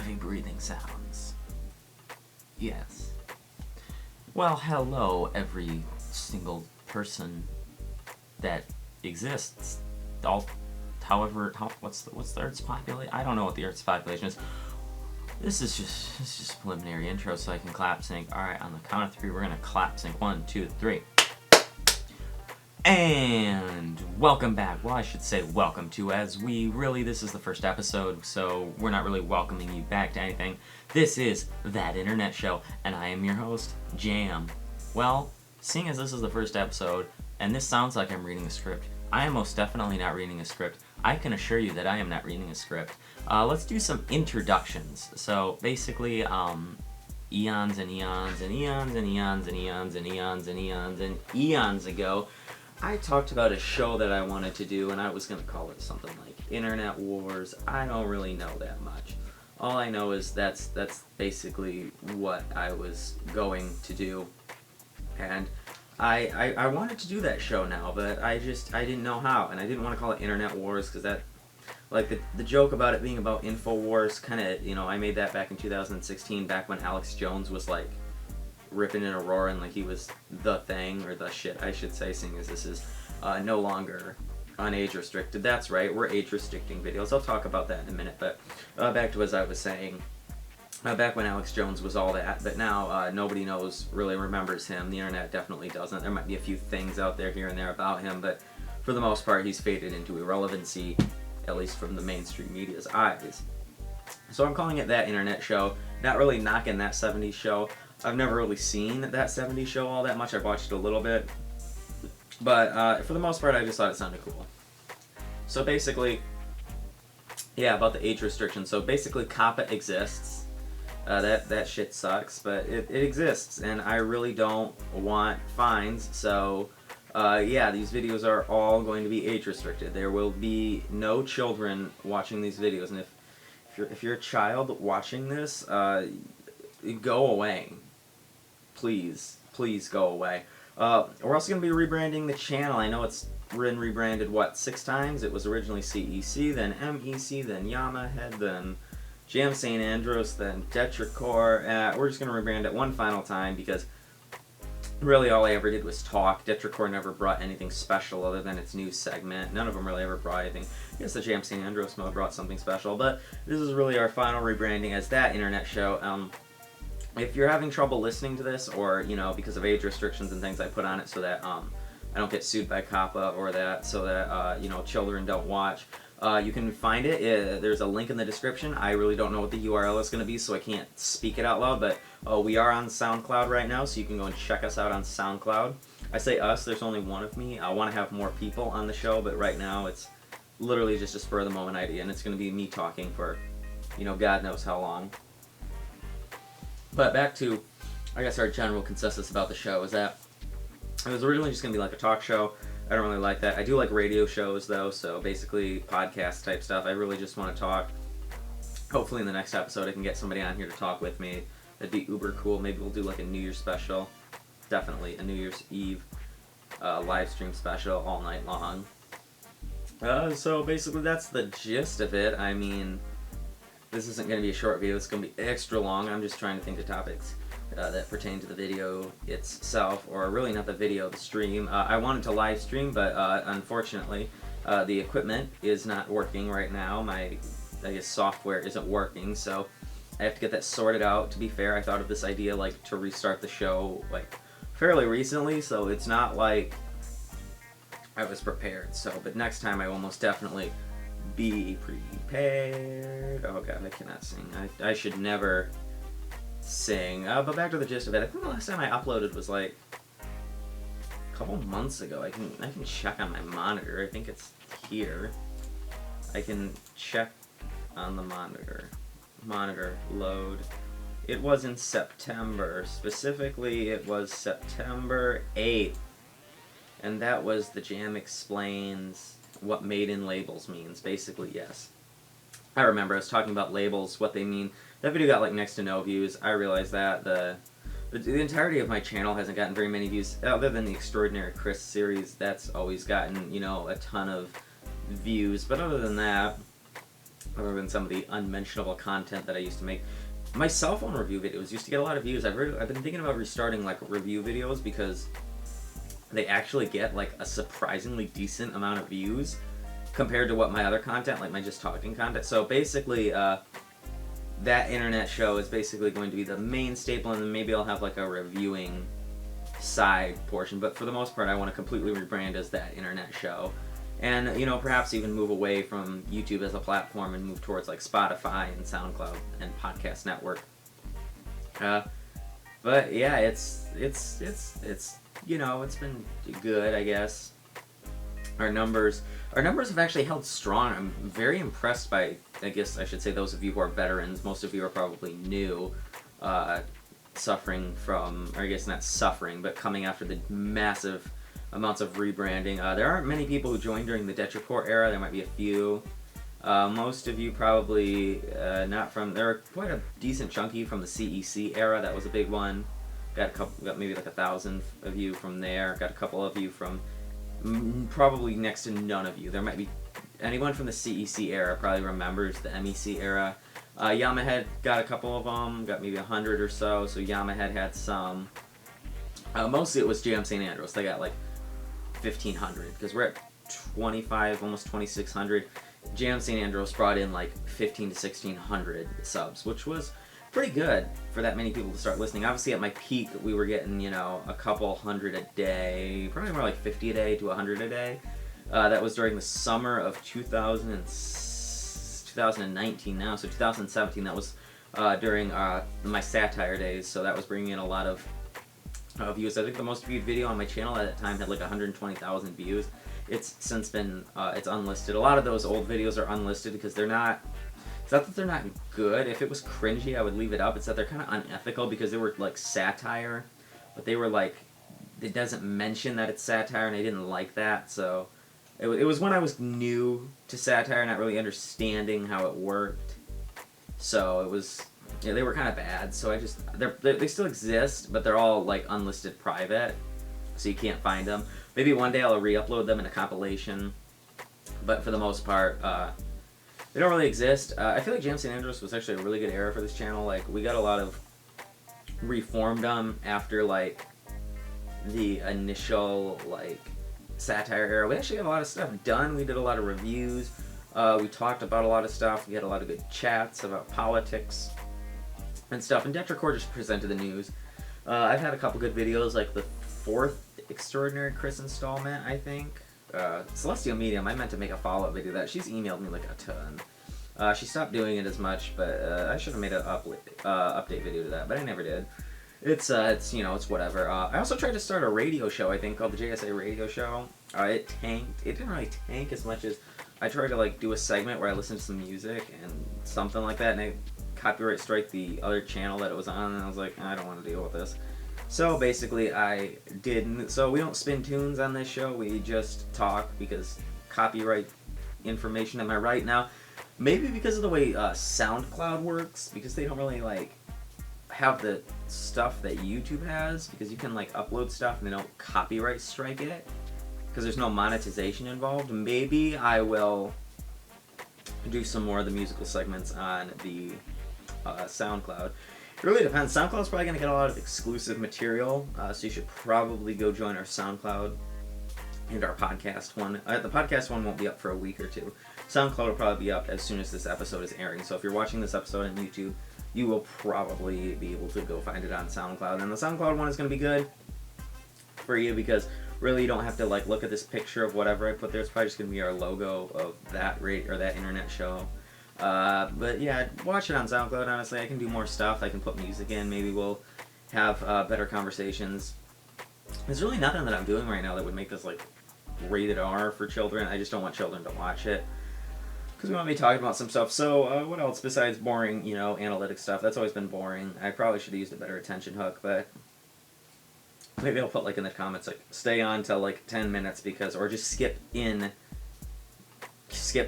heavy breathing sounds. Yes. Well, hello, every single person that exists. What's the Earth's population? I don't know what the Earth's population is. This is just a preliminary intro, so I can clap sync. All right, on the count of three, we're gonna clap sync. 1, 2, 3. And welcome back. Well, I should say welcome to, as this is the first episode, so we're not really welcoming you back to anything. This is That Internet Show, and I am your host, Jam. Well, seeing as this is the first episode, and this sounds like I'm reading a script, I am most definitely not reading a script. I can assure you that I am not reading a script. Let's do some introductions. So basically, eons and eons and eons and eons and eons and eons and eons and eons ago, I talked about a show that I wanted to do, and I was going to call it something like Internet Wars. I don't really know that much. All I know is that's basically what I was going to do. And I wanted to do that show now, but I didn't know how, and I didn't want to call it Internet Wars, because that, like, the joke about it being about InfoWars, kind of, I made that back in 2016, back when Alex Jones was, like, ripping and roaring like he was the thing, or the shit, I should say, seeing as this is no longer age restricted. That's right, we're age restricting videos. I'll talk about that in a minute, but back to as I was saying, back when Alex Jones was all that, but now nobody really remembers him. The internet definitely doesn't. There might be a few things out there here and there about him, but for the most part, he's faded into irrelevancy, at least from the mainstream media's eyes. So I'm calling it That Internet Show, not really knocking That 70s Show. I've never really seen That 70s Show all that much. I've watched it a little bit, but for the most part, I just thought it sounded cool. So basically, yeah, about the age restriction. So basically, COPPA exists. That shit sucks, but it exists, and I really don't want fines. So yeah, these videos are all going to be age restricted. There will be no children watching these videos, and if you're a child watching this, go away. Please go away. We're also going to be rebranding the channel. I know it's been rebranded, 6 times? It was originally CEC, then MEC, then Yamahead, then Jam St. Andros, then Detricore. We're just going to rebrand it one final time, because really all I ever did was talk. Detricore never brought anything special other than its news segment. None of them really ever brought anything. I guess the Jam St. Andros mode brought something special, but this is really our final rebranding as That Internet Show. If you're having trouble listening to this, or, because of age restrictions and things I put on it so that I don't get sued by COPPA, or that, so that, children don't watch, you can find it. There's a link in the description. I really don't know what the URL is going to be, so I can't speak it out loud, but we are on SoundCloud right now, so you can go and check us out on SoundCloud. I say us, there's only one of me. I want to have more people on the show, but right now it's literally just a spur-of-the-moment idea, and it's going to be me talking for, God knows how long. But back to, I guess, our general consensus about the show is that it was originally just going to be like a talk show. I don't really like that. I do like radio shows, though, so basically podcast type stuff. I really just want to talk. Hopefully in the next episode I can get somebody on here to talk with me. That'd be uber cool. Maybe we'll do like a New Year's special. Definitely a New Year's Eve live stream special all night long. So basically that's the gist of it. I mean, this isn't going to be a short video. It's going to be extra long. I'm just trying to think of topics that pertain to the video itself, or really not the video, the stream. I wanted to live stream, but unfortunately, the equipment is not working right now. My, software isn't working, so I have to get that sorted out. To be fair, I thought of this idea, to restart the show, fairly recently, so it's not like I was prepared. So, but next time I will most definitely be prepared. Oh god, I cannot sing. I should never sing. But back to the gist of it. I think the last time I uploaded was a couple months ago. I can check on my monitor. I think it's here. I can check on the monitor. Monitor load. It was in September. Specifically, it was September 8th. And that was the Jam Explains what made in labels means. Basically, yes. I remember I was talking about labels, what they mean. That video got next to no views. I realized that. The entirety of my channel hasn't gotten very many views, other than the Extraordinary Chris series. That's always gotten, a ton of views. But other than that, other than some of the unmentionable content that I used to make. My cell phone review videos used to get a lot of views. I've been thinking about restarting like review videos because they actually get like a surprisingly decent amount of views compared to what my other content, like my just talking content. So basically, that internet show is basically going to be the main staple, and then maybe I'll have like a reviewing side portion. But for the most part, I want to completely rebrand as that internet show. And, you know, perhaps even move away from YouTube as a platform and move towards like Spotify and SoundCloud and Podcast Network. But yeah, it's you know, it's been good, I guess. Our numbers have actually held strong. I'm very impressed by, I guess I should say, those of you who are veterans. Most of you are probably new, suffering from, or I guess not suffering, but coming after the massive amounts of rebranding. There aren't many people who joined during the Detracor era. There might be a few. Most of you probably not from. There are quite a decent chunky from the CEC era. That was a big one. Got maybe like 1,000 of you from there. Got a couple of you from probably next to none of you. There might be anyone from the CEC era probably remembers the MEC era. Yamahead got a couple of them. Got maybe 100 or so. So Yamahead had some. Mostly it was JM St. Andrews. They got like 1,500 because we're at 25, almost 2,600. JM St. Andrews brought in like 1,500 to 1,600 subs, which was pretty good for that many people to start listening. Obviously, at my peak, we were getting, you know, a couple hundred a day, probably more like 50 a day to 100 a day. That was during the summer of 2019 now, so 2017. That was during my satire days, so that was bringing in a lot of views. I think the most viewed video on my channel at that time had like 120,000 views. It's since been it's unlisted. A lot of those old videos are unlisted because they're not. It's not that they're not good. If it was cringy, I would leave it up. It's that they're kind of unethical because they were like satire, but they were like, it doesn't mention that it's satire, and I didn't like that. So it was when I was new to satire, not really understanding how it worked. So it was. Yeah, they were kind of bad, so they still exist, but they're all like unlisted private, so you can't find them. Maybe one day I'll re-upload them in a compilation, but for the most part, they don't really exist. I feel like JM St. Andrews was actually a really good era for this channel. Like, we got a lot of reformed after like the initial like satire era. We actually got a lot of stuff done. We did a lot of reviews. We talked about a lot of stuff. We had a lot of good chats about politics and stuff, and Detracor just presented the news. I've had a couple good videos, like the 4th Extraordinary Chris installment, I think. Celestial Medium, I meant to make a follow-up video of that. She's emailed me like a ton. She stopped doing it as much, but I should have made an update video to that, but I never did. It's you know, it's whatever. I also tried to start a radio show, I think, called the JSA Radio Show. It tanked. It didn't really tank as much as I tried to like do a segment where I listened to some music and something like that, and I copyright strike the other channel that it was on, and I was like, I don't want to deal with this. So basically I didn't. So we don't spin tunes on this show, we just talk because copyright information. Am I right? Now, maybe because of the way SoundCloud works, because they don't really like have the stuff that YouTube has, because you can like upload stuff and they don't copyright strike it because there's no monetization involved. Maybe I will do some more of the musical segments on the SoundCloud. It really depends. SoundCloud's probably going to get a lot of exclusive material, so you should probably go join our SoundCloud and our podcast one. The podcast one won't be up for a week or two. SoundCloud will probably be up as soon as this episode is airing, so if you're watching this episode on YouTube, you will probably be able to go find it on SoundCloud. And the SoundCloud one is going to be good for you because really you don't have to like look at this picture of whatever I put there. It's probably just going to be our logo of that that internet show. But yeah, watch it on SoundCloud. Honestly, I can do more stuff. I can put music in. Maybe we'll have better conversations. There's really nothing that I'm doing right now that would make this like rated R for children. I just don't want children to watch it because we want to be talking about some stuff. So what else besides boring, you know, analytic stuff? That's always been boring. I probably should have used a better attention hook, but maybe I'll put like in the comments like stay on till like 10 minutes because, or just skip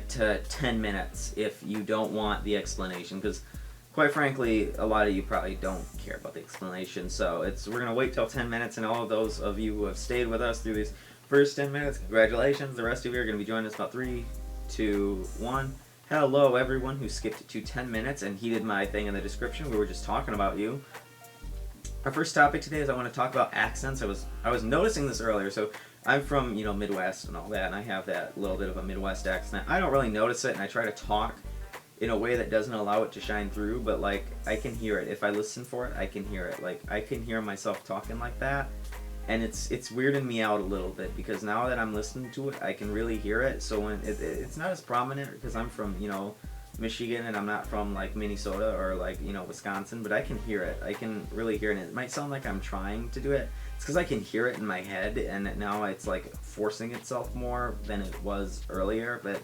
to 10 minutes if you don't want the explanation, because quite frankly a lot of you probably don't care about the explanation. So we're gonna wait till 10 minutes, and all of those of you who have stayed with us through these first 10 minutes, congratulations. The rest of you are gonna be joining us about 3, 2, 1. Hello, everyone who skipped to 10 minutes and heeded my thing in the description. We were just talking about you. Our first topic today is I want to talk about accents. I was noticing this earlier. So I'm from, Midwest and all that, and I have that little bit of a Midwest accent. I don't really notice it, and I try to talk in a way that doesn't allow it to shine through, but, like, I can hear it. If I listen for it, I can hear it. Like, I can hear myself talking like that, and it's weirding me out a little bit, because now that I'm listening to it, I can really hear it. So when it's not as prominent, because I'm from, Michigan, and I'm not from, like, Minnesota or, like, Wisconsin, but I can hear it. I can really hear it, and it might sound like I'm trying to do it. It's because I can hear it in my head, and now it's, like, forcing itself more than it was earlier, but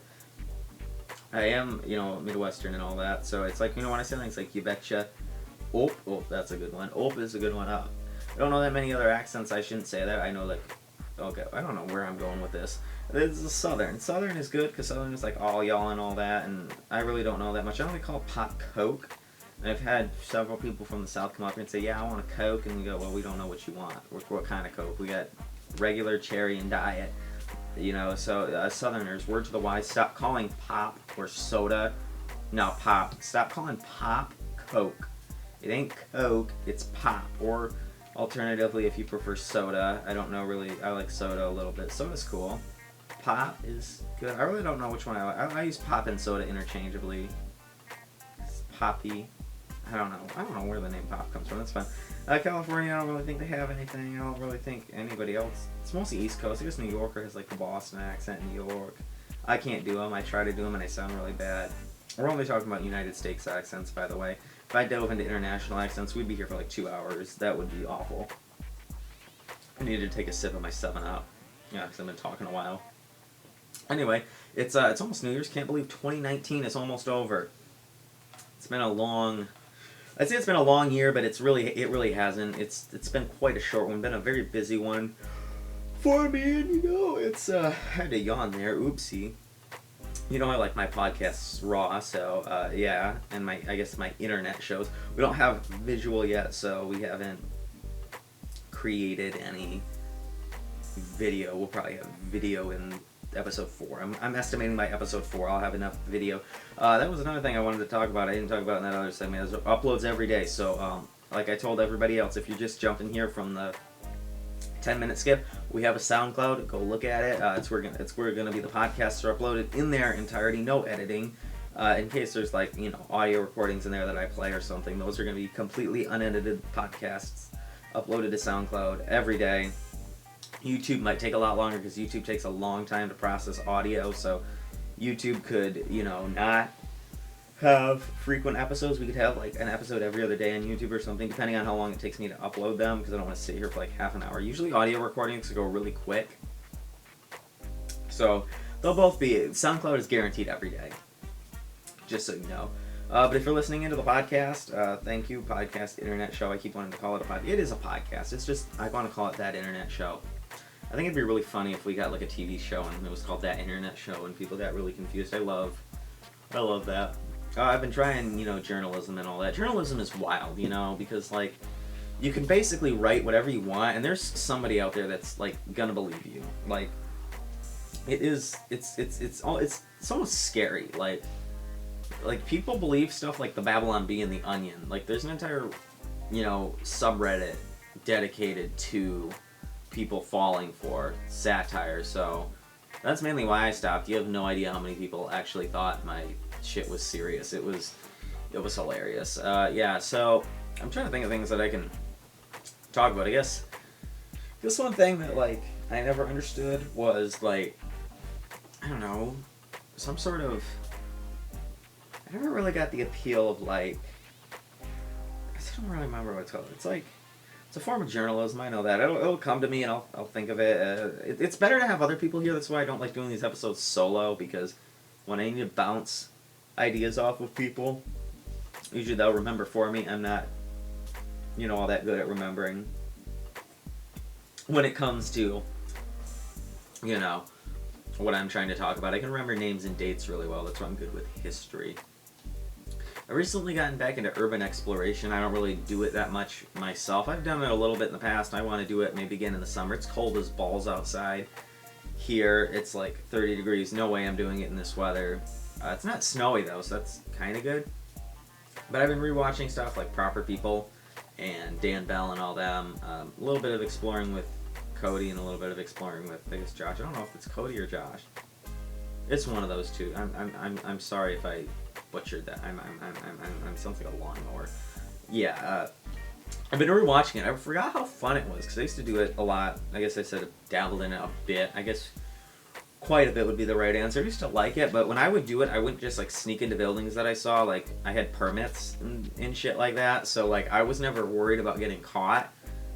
I am, Midwestern and all that, so it's like, when I say things like, you betcha, oh, that's a good one, is a good one, I don't know that many other accents, I shouldn't say that, I know, like, okay, I don't know where I'm going with this. This is Southern. Southern is good, because Southern is like all y'all and all that, and I really don't know that much. I only call pop Coke, and I've had several people from the South come up here and say, yeah, I want a Coke, and we go, well, we don't know what you want. What kind of Coke? We got regular, cherry, and diet. So Southerners, word to the wise, stop calling pop or soda. No, pop. Stop calling pop Coke. It ain't Coke, it's pop. Or alternatively, if you prefer soda, I don't know really, I like soda a little bit. Soda's cool. Pop is good. I really don't know which one I like. I use pop and soda interchangeably. It's poppy. I don't know where the name pop comes from. That's fine. California, I don't really think they have anything. I don't really think anybody else. It's mostly East Coast. I guess New Yorker has like the Boston accent in New York. I can't do them. I try to do them and I sound really bad. We're only talking about United States accents, by the way. If I dove into international accents, we'd be here for like 2 hours. That would be awful. I need to take a sip of my 7-Up. Yeah, because I've been talking a while. Anyway, it's almost New Year's. Can't believe 2019 is almost over. It's been I'd say it's been a long year, but it really hasn't. It's been quite a short one. Been a very busy one for me, and I had to yawn there. Oopsie. I like my podcasts raw, so yeah, and I guess my internet shows. We don't have visual yet, so we haven't created any video. We'll probably have video in episode 4. I'm estimating by episode 4 I'll have enough video. That was another thing I wanted to talk about. I didn't talk about in that other segment. There's uploads every day, so like I told everybody else, if you're just jumping here from the 10-minute skip, we have a SoundCloud. Go look at it. It's where gonna be the podcasts are uploaded in their entirety, no editing. In case there's like audio recordings in there that I play or something, those are gonna be completely unedited podcasts uploaded to SoundCloud every day. YouTube might take a lot longer because YouTube takes a long time to process audio, so YouTube could, not have frequent episodes. We could have like an episode every other day on YouTube or something, depending on how long it takes me to upload them, because I don't want to sit here for like half an hour. Usually audio recordings go really quick. So they'll both be, SoundCloud is guaranteed every day, just so you know. But if you're listening into the podcast, thank you, podcast, internet show. I keep wanting to call it a podcast. It is a podcast. It's just, I want to call it That Internet Show. I think it'd be really funny if we got like a TV show and it was called That Internet Show and people got really confused. I love that. I've been trying, journalism and all that. Journalism is wild, because like you can basically write whatever you want, and there's somebody out there that's like gonna believe you. Like it's almost scary. Like people believe stuff like the Babylon Bee and the Onion. Like there's an entire, subreddit dedicated to people falling for satire, so that's mainly why I stopped. You have no idea how many people actually thought my shit was serious. It was hilarious. Yeah, so I'm trying to think of things that I can talk about. I guess this one thing that like I never understood was like, I don't know, some sort of, I never really got the appeal of like, I don't really remember what it's called. It's like, it's a form of journalism. I know that. It'll come to me and I'll think of it. It's better to have other people here. That's why I don't like doing these episodes solo, because when I need to bounce ideas off of people, usually they'll remember for me. I'm not, all that good at remembering when it comes to, what I'm trying to talk about. I can remember names and dates really well. That's why I'm good with history. I've recently gotten back into urban exploration. I don't really do it that much myself. I've done it a little bit in the past. I want to do it maybe again in the summer. It's cold as balls outside. Here, it's like 30 degrees. No way I'm doing it in this weather. It's not snowy though, so that's kind of good. But I've been rewatching stuff like Proper People and Dan Bell and all them. A little bit of exploring with Cody and a little bit of exploring with, I guess, Josh. I don't know if it's Cody or Josh. It's one of those two. I'm sorry if I butchered that. I'm sounds like a lawnmower. Yeah. I've been rewatching it. I forgot how fun it was because I used to do it a lot. I guess I said dabbled in it a bit. I guess quite a bit would be the right answer. I used to like it, but when I would do it, I wouldn't just like sneak into buildings that I saw. Like I had permits and shit like that, so like I was never worried about getting caught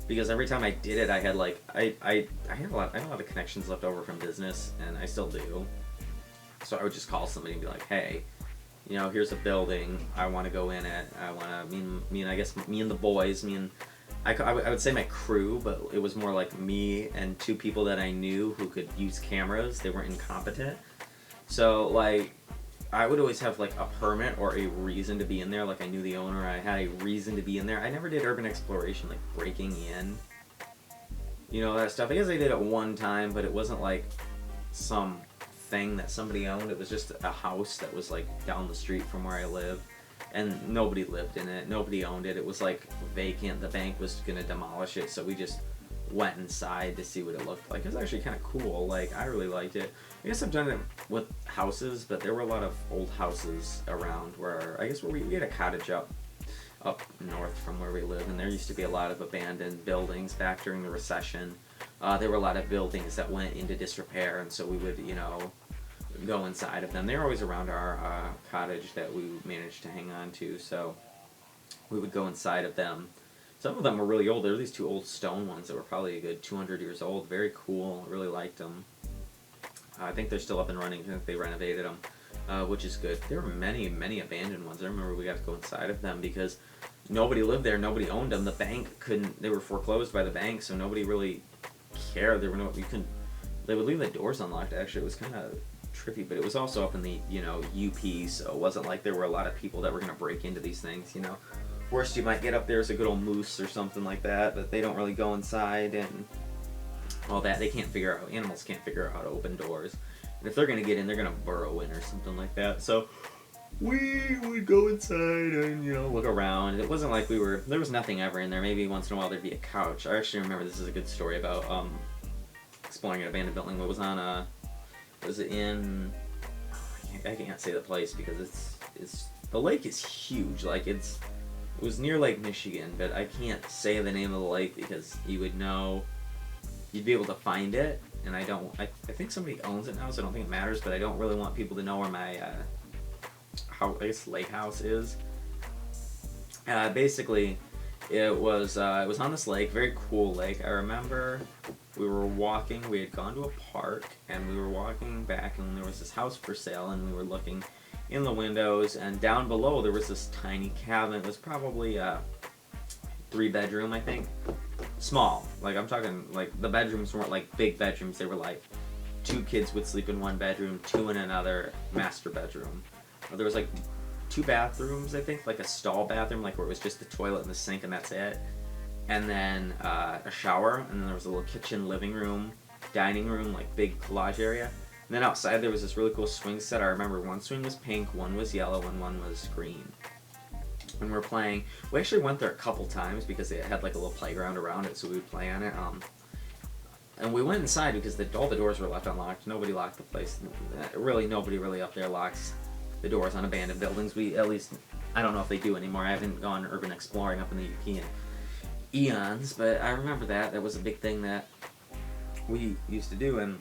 because every time I did it, I had like I had a lot of connections left over from business, and I still do. So I would just call somebody and be like, hey, you know, here's a building. I want to go in it. I want to me and the boys, I would say my crew, but it was more like me and two people that I knew who could use cameras. They weren't incompetent. So, like, I would always have, like, a permit or a reason to be in there. Like, I knew the owner. I had a reason to be in there. I never did urban exploration, like, breaking in. You know, that stuff. I guess I did it one time, but it wasn't, like, some thing that somebody owned. It was just a house that was, like, down the street from where I lived. And nobody lived in it. Nobody owned it. It was like vacant. The bank was gonna demolish it, so we just went inside to see what it looked like. It was actually kind of cool. Like I really liked it. I guess I've done it with houses, but there were a lot of old houses around where I guess where we had a cottage up north from where we live, and there used to be a lot of abandoned buildings back during the recession. There were a lot of buildings that went into disrepair, and so we would, you know, go inside of them. They were always around our cottage that we managed to hang on to, so we would go inside of them. Some of them were really old. There were these two old stone ones that were probably a good 200 years old. Very cool. I really liked them. I think they're still up and running. I think they renovated them, which is good. There were many, many abandoned ones. I remember we got to go inside of them because nobody lived there. Nobody owned them. The bank couldn't. They were foreclosed by the bank, so nobody really cared. There were no. You couldn't. They would leave the doors unlocked. Actually, it was kind of trippy, but it was also up in the, you know, UP, so it wasn't like there were a lot of people that were going to break into these things, you know. Worst you might get up there is a good old moose or something like that, but they don't really go inside and all that. They can't figure out, animals can't figure out how to open doors. And if they're going to get in, they're going to burrow in or something like that. So we would go inside and, you know, look around. It wasn't like there was nothing ever in there. Maybe once in a while there'd be a couch. I actually remember this is a good story about exploring an abandoned building. It was on was it in, I can't say the place because it's the lake is huge. Like it was near Lake Michigan, but I can't say the name of the lake because you would know, you'd be able to find it, and I think somebody owns it now, so I don't think it matters, but I don't really want people to know where my I guess lake house is. Basically it was on this lake, very cool lake. I remember we had gone to a park, and we were walking back, and there was this house for sale, and we were looking in the windows, and down below there was this tiny cabin. It was probably a 3-bedroom, I think. Small. Like, I'm talking, like, the bedrooms weren't like big bedrooms. They were like 2 kids would sleep in one bedroom, 2 in another master bedroom. There was like 2 bathrooms, I think, like a stall bathroom, like where it was just the toilet and the sink and that's it. And then a shower, and then there was a little kitchen, living room, dining room, like big collage area. And then outside there was this really cool swing set. I remember one swing was pink, one was yellow, and one was green. And we're playing. We actually went there a couple times because they had like a little playground around it, so we would play on it. And we went inside because all the doors were left unlocked. Nobody locked the place. Really, nobody really up there locks the doors on abandoned buildings. At least, I don't know if they do anymore. I haven't gone urban exploring up in the UP in eons, but I remember that was a big thing that we used to do. And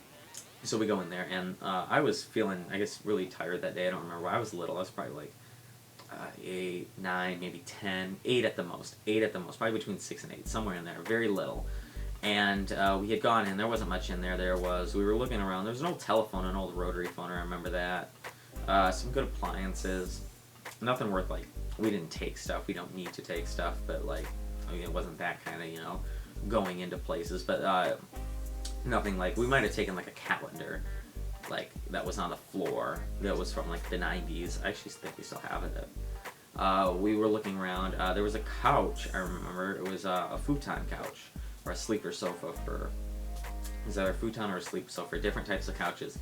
so we go in there, and I was feeling, I guess, really tired that day. I don't remember why. I was little. I was probably like 8, 9, maybe 10, 8 at the most, probably between 6 and 8, somewhere in there, very little. And we had gone in. There wasn't much in there. We were looking around. There was an old telephone, an old rotary phone. I remember that. Some good appliances. Nothing worth, like, we didn't take stuff. We don't need to take stuff, but like, I mean, it wasn't that kind of, you know, going into places. But nothing like, we might have taken like a calendar, like, that was on the floor, that was from like the 90s. I actually think we still have it. We were looking around. There was a couch, I remember. It was a futon couch, or a sleeper sofa for, is that a futon or a sleeper sofa? Different types of couches.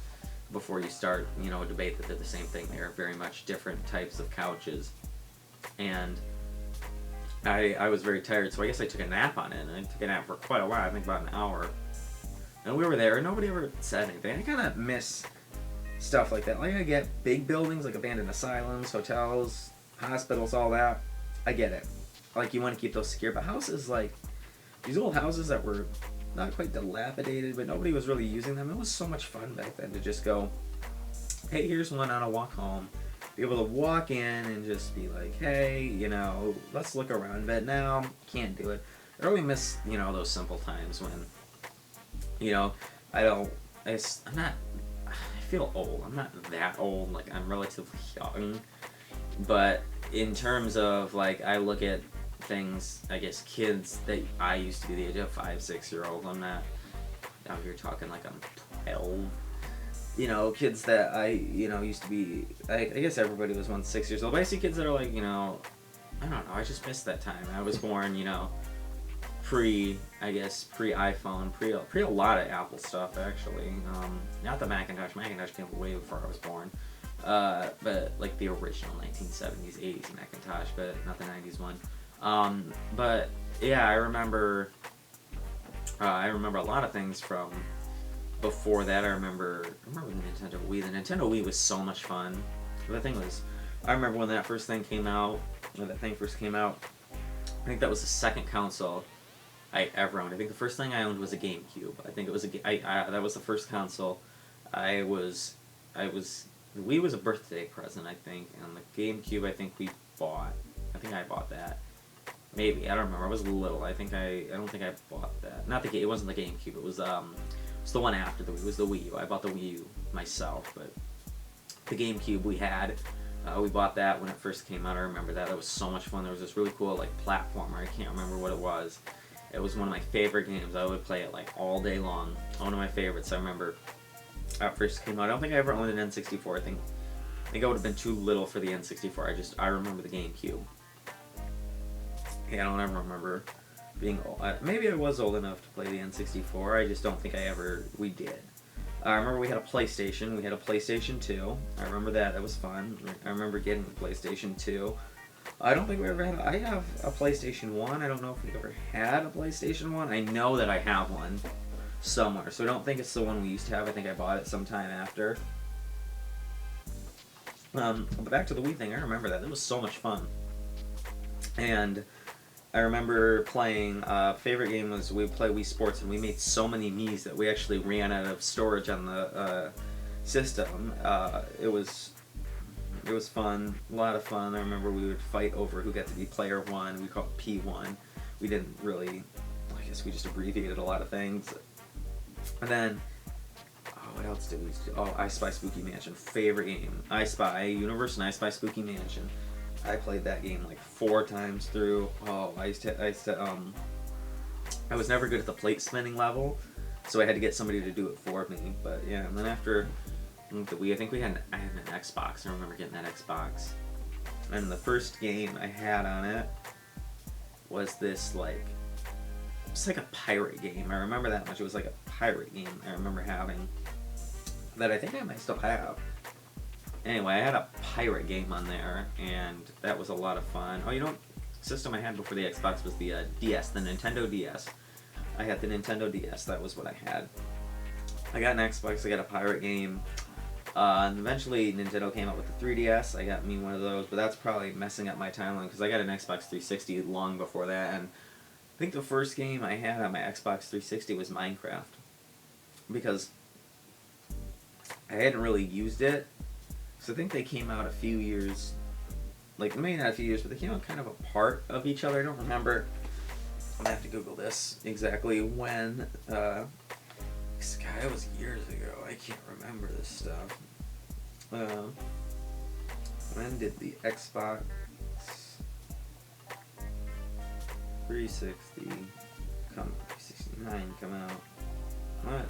before you start, a debate that they're the same thing. They are very much different types of couches. And I was very tired, so I guess I took a nap on it, and I took a nap for quite a while, I think about an hour. And we were there, and nobody ever said anything. I kind of miss stuff like that. Like, I get big buildings, like abandoned asylums, hotels, hospitals, all that. I get it. Like, you want to keep those secure, but houses, like, these old houses that were not quite dilapidated, but nobody was really using them. It was so much fun back then to just go, hey, here's one on a walk home. Be able to walk in and just be like, hey, let's look around. But now, can't do it. I really miss, those simple times when, I feel old. I'm not that old. Like, I'm relatively young. But in terms of, like, I look at things, I guess, kids that I used to be the age of 5, 6 year old. I'm not out here talking like I'm 12. Kids that I, used to be, I guess everybody was once 6 years old. But I see kids that are like, I don't know, I just missed that time. I was born, pre-iPhone, pre a lot of Apple stuff, actually. Not the Macintosh. Macintosh came way before I was born. But, like, the original 1970s, 80s Macintosh, but not the 90s one. But, yeah, I remember a lot of things from before that. I remember the Nintendo Wii. The Nintendo Wii was so much fun. The thing was, I remember when that thing first came out, I think that was the second console I ever owned. I think the first thing I owned was a GameCube. I think it was that was the first console. The Wii was a birthday present, I think, and the GameCube I think I bought that. Maybe, I don't remember. I was little. I don't think I bought that. It wasn't the GameCube. It was the one after the Wii. It was the Wii U. I bought the Wii U myself, but the GameCube we had. We bought that when it first came out. I remember that. It was so much fun. There was this really cool, like, platformer. I can't remember what it was. It was one of my favorite games. I would play it, like, all day long. One of my favorites. I remember when it first came out. I don't think I ever owned an N64. I think I would have been too little for the N64. I remember the GameCube. Yeah, I don't ever remember being old. Maybe I was old enough to play the N64. I just don't think we did. I remember we had a PlayStation. We had a PlayStation 2. I remember that. That was fun. I remember getting the PlayStation 2. I don't think we ever had. I have a PlayStation 1. I don't know if we ever had a PlayStation 1. I know that I have one somewhere. So I don't think it's the one we used to have. I think I bought it sometime after. But back to the Wii thing. I remember that. It was so much fun. And I remember playing, favorite game was we play Wii Sports, and we made so many Miis that we actually ran out of storage on the system. It was fun, a lot of fun. I remember we would fight over who got to be player 1. We called it P1. We didn't really, I guess we just abbreviated a lot of things. And then, what else did we do? Oh, I Spy Spooky Mansion, favorite game. I Spy Universe and I Spy Spooky Mansion. I played that game like 4 times through. Oh, I was never good at the plate spinning level, so I had to get somebody to do it for me. But yeah, and then after the Wii, I think I had an Xbox. I remember getting that Xbox. And the first game I had on it was this, like, it's like a pirate game. I remember that much. It was like a pirate game I remember having that I think I might still have. Anyway, I had a pirate game on there, and that was a lot of fun. Oh, system I had before the Xbox was the DS, the Nintendo DS. I had the Nintendo DS, that was what I had. I got an Xbox, I got a pirate game, and eventually Nintendo came out with the 3DS. I got me one of those, but that's probably messing up my timeline, because I got an Xbox 360 long before that, and I think the first game I had on my Xbox 360 was Minecraft, because I hadn't really used it. So I think they came out a few years, like, maybe not a few years, but they came out kind of apart of each other. I don't remember. I'm going to have to Google this exactly when. God, it was years ago. I can't remember this stuff. When did the Xbox 360 369 come out? What?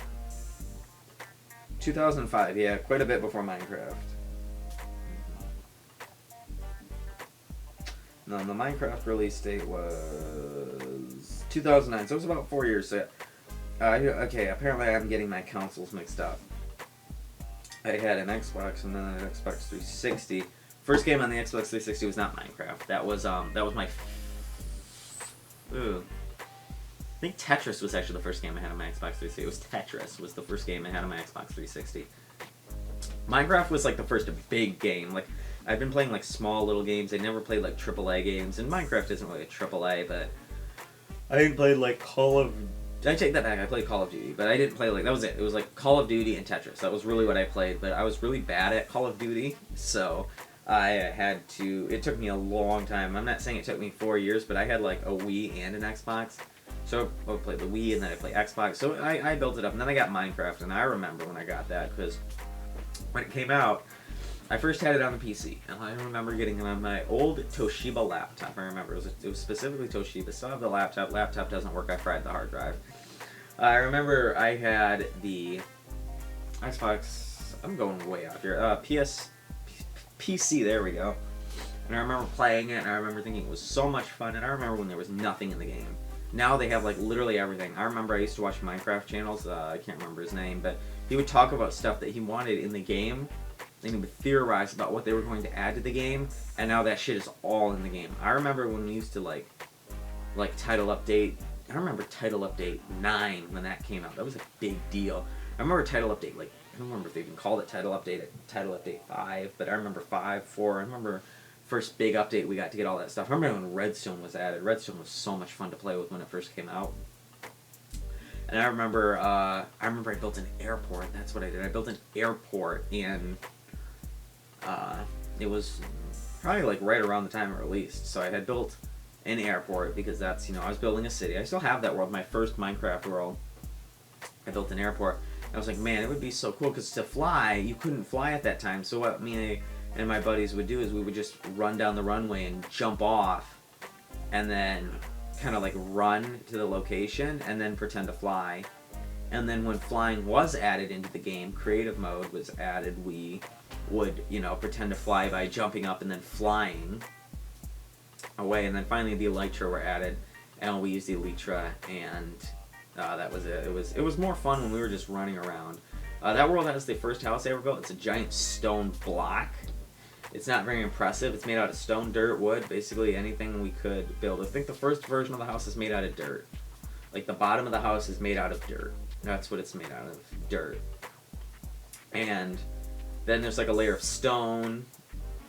2005, yeah, quite a bit before Minecraft. No, the Minecraft release date was 2009, so it was about 4 years. So, okay, apparently I'm getting my consoles mixed up. I had an Xbox and then an Xbox 360. First game on the Xbox 360 was not Minecraft. That was my. Ooh. I think Tetris was actually the first game I had on my Xbox 360. It was Tetris was the first game I had on my Xbox 360. Minecraft was like the first big game. Like, I've been playing like small little games. I never played like AAA games, and Minecraft isn't really a AAA, but I didn't play like Call of. I take that back. I played Call of Duty, but I didn't play like that was it. It was like Call of Duty and Tetris. That was really what I played, but I was really bad at Call of Duty, so I had to. It took me a long time. I'm not saying it took me 4 years, but I had like a Wii and an Xbox. So I played the Wii and then I played Xbox. So I built it up, and then I got Minecraft, and I remember when I got that because when it came out, I first had it on the PC, and I remember getting it on my old Toshiba laptop. I remember it was specifically Toshiba. Still have the laptop. Laptop doesn't work. I fried the hard drive. I remember I had the Xbox. I'm going way out here. PC. There we go. And I remember playing it, and I remember thinking it was so much fun. And I remember when there was nothing in the game. Now they have like literally everything. I remember I used to watch Minecraft channels. I can't remember his name, but he would talk about stuff that he wanted in the game, and he would theorize about what they were going to add to the game. And now that shit is all in the game. I remember when we used to like title update. I remember Title Update 9 when that came out. That was a big deal. I remember Title Update, like, I don't remember if they even called it Title Update 5, but I remember 5, 4. I remember first big update we got to get all that stuff. I remember when Redstone was added. Redstone was so much fun to play with when it first came out. And I remember I built an airport. That's what I did. I built an airport, and it was probably like right around the time it released. So I had built an airport because that's, I was building a city. I still have that world, my first Minecraft world. I built an airport. I was like, man, it would be so cool because to fly, you couldn't fly at that time. So what me and my buddies would do is we would just run down the runway and jump off, and then kind of like run to the location and then pretend to fly. And then when flying was added into the game, creative mode was added, we would, pretend to fly by jumping up and then flying away. And then finally the Elytra were added, and we used the Elytra, and that was it. It was more fun when we were just running around. That world has the first house I ever built. It's a giant stone block. It's not very impressive. It's made out of stone, dirt, wood, basically anything we could build. I think the first version of the house is made out of dirt. Like the bottom of the house is made out of dirt. That's what it's made out of, dirt. And then there's like a layer of stone,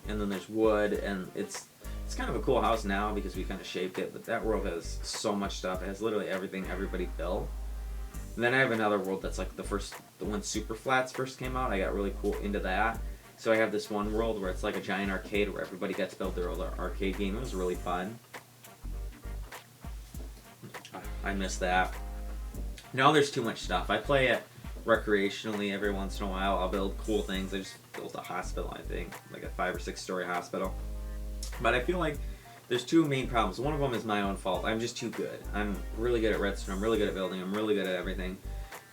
and then there's wood, and it's kind of a cool house now because we kind of shaped it, but that world has so much stuff. It has literally everything everybody built. And then I have another world that's like the when Super Flats first came out. I got really cool into that. So I have this one world where it's like a giant arcade where everybody gets to build their own arcade game. It was really fun. I miss that. Now there's too much stuff. I play it recreationally every once in a while. I'll build cool things. I just built a hospital, I think, like a 5 or 6 story hospital. But I feel like there's two main problems. One of them is my own fault. I'm just too good. I'm really good at redstone. I'm really good at building. I'm really good at everything.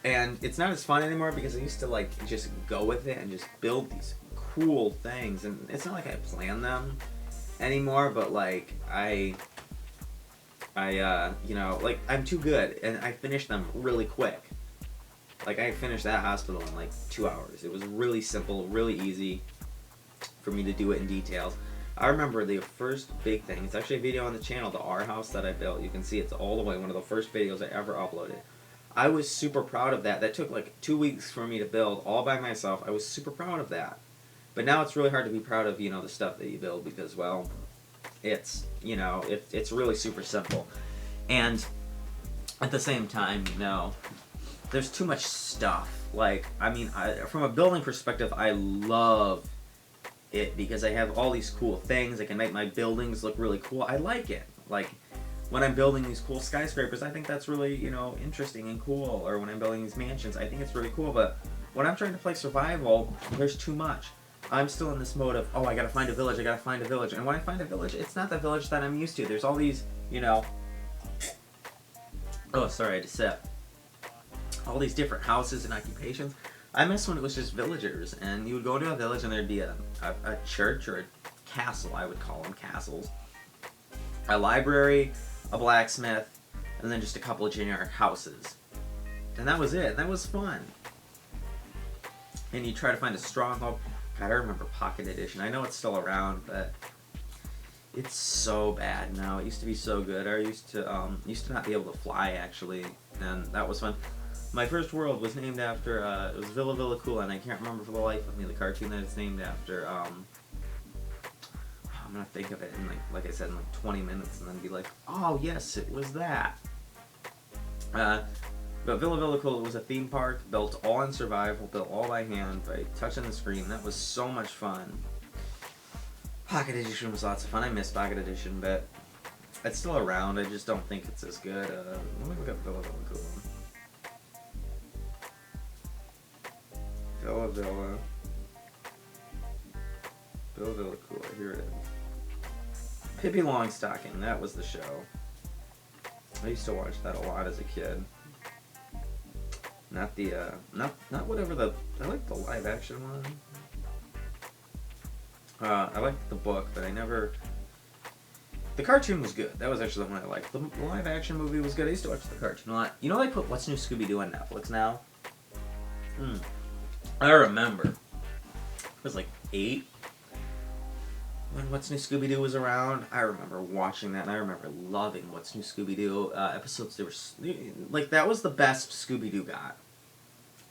And it's not as fun anymore because I used to like just go with it and just build these cool things. And it's not like I plan them anymore, but like I like I'm too good and I finish them really quick. Like I finished that hospital in like 2 hours. It was really simple, really easy for me to do it in details. I remember the first big thing. It's actually a video on the channel, the R house that I built. You can see it's all the way one of the first videos I ever uploaded. I was super proud of that. That took like 2 weeks for me to build all by myself. I was super proud of that. But now it's really hard to be proud of, the stuff that you build because, well, it's, it's really super simple. And at the same time, there's too much stuff. Like, I mean, from a building perspective, I love it because I have all these cool things. I can make my buildings look really cool. I like it. Like, when I'm building these cool skyscrapers, I think that's really, interesting and cool. Or when I'm building these mansions, I think it's really cool. But when I'm trying to play survival, there's too much. I'm still in this mode of, I gotta find a village, I gotta find a village. And when I find a village, it's not the village that I'm used to. There's all these, oh, sorry, I had to sip. All these different houses and occupations. I miss when it was just villagers, and you would go to a village and there'd be a church or a castle, I would call them castles. A library, a blacksmith, and then just a couple of generic houses. And that was it. That was fun. and you try to find a stronghold. God, I remember Pocket Edition. I know it's still around, but it's so bad now. It used to be so good. I used to not be able to fly, actually, and that was fun. My first world was named after, it was Villa Villa Cool, and I can't remember for the life of me the cartoon that it's named after. I'm gonna think of it in, like I said, in like 20 minutes, and then be like, oh yes, it was that. But Villa Villa Cool was a theme park built all in survival, built all by hand, by touching the screen. That was so much fun. Pocket Edition was lots of fun. I miss Pocket Edition, but it's still around. I just don't think it's as good. Let me look up Villa Villa Cool. Villa Villa Cool. Here it is. Pippi Longstocking. That was the show. I used to watch that a lot as a kid. Not the not whatever the I like the live action one. I liked the book, but I never. The cartoon was good. That was actually the one I liked. The live action movie was good. I used to watch the cartoon a lot. You know, they put What's New Scooby Doo on Netflix now. I remember. I was like 8 when What's New Scooby Doo was around. I remember watching that, and I remember loving What's New Scooby Doo episodes. They were like, that was the best Scooby Doo got.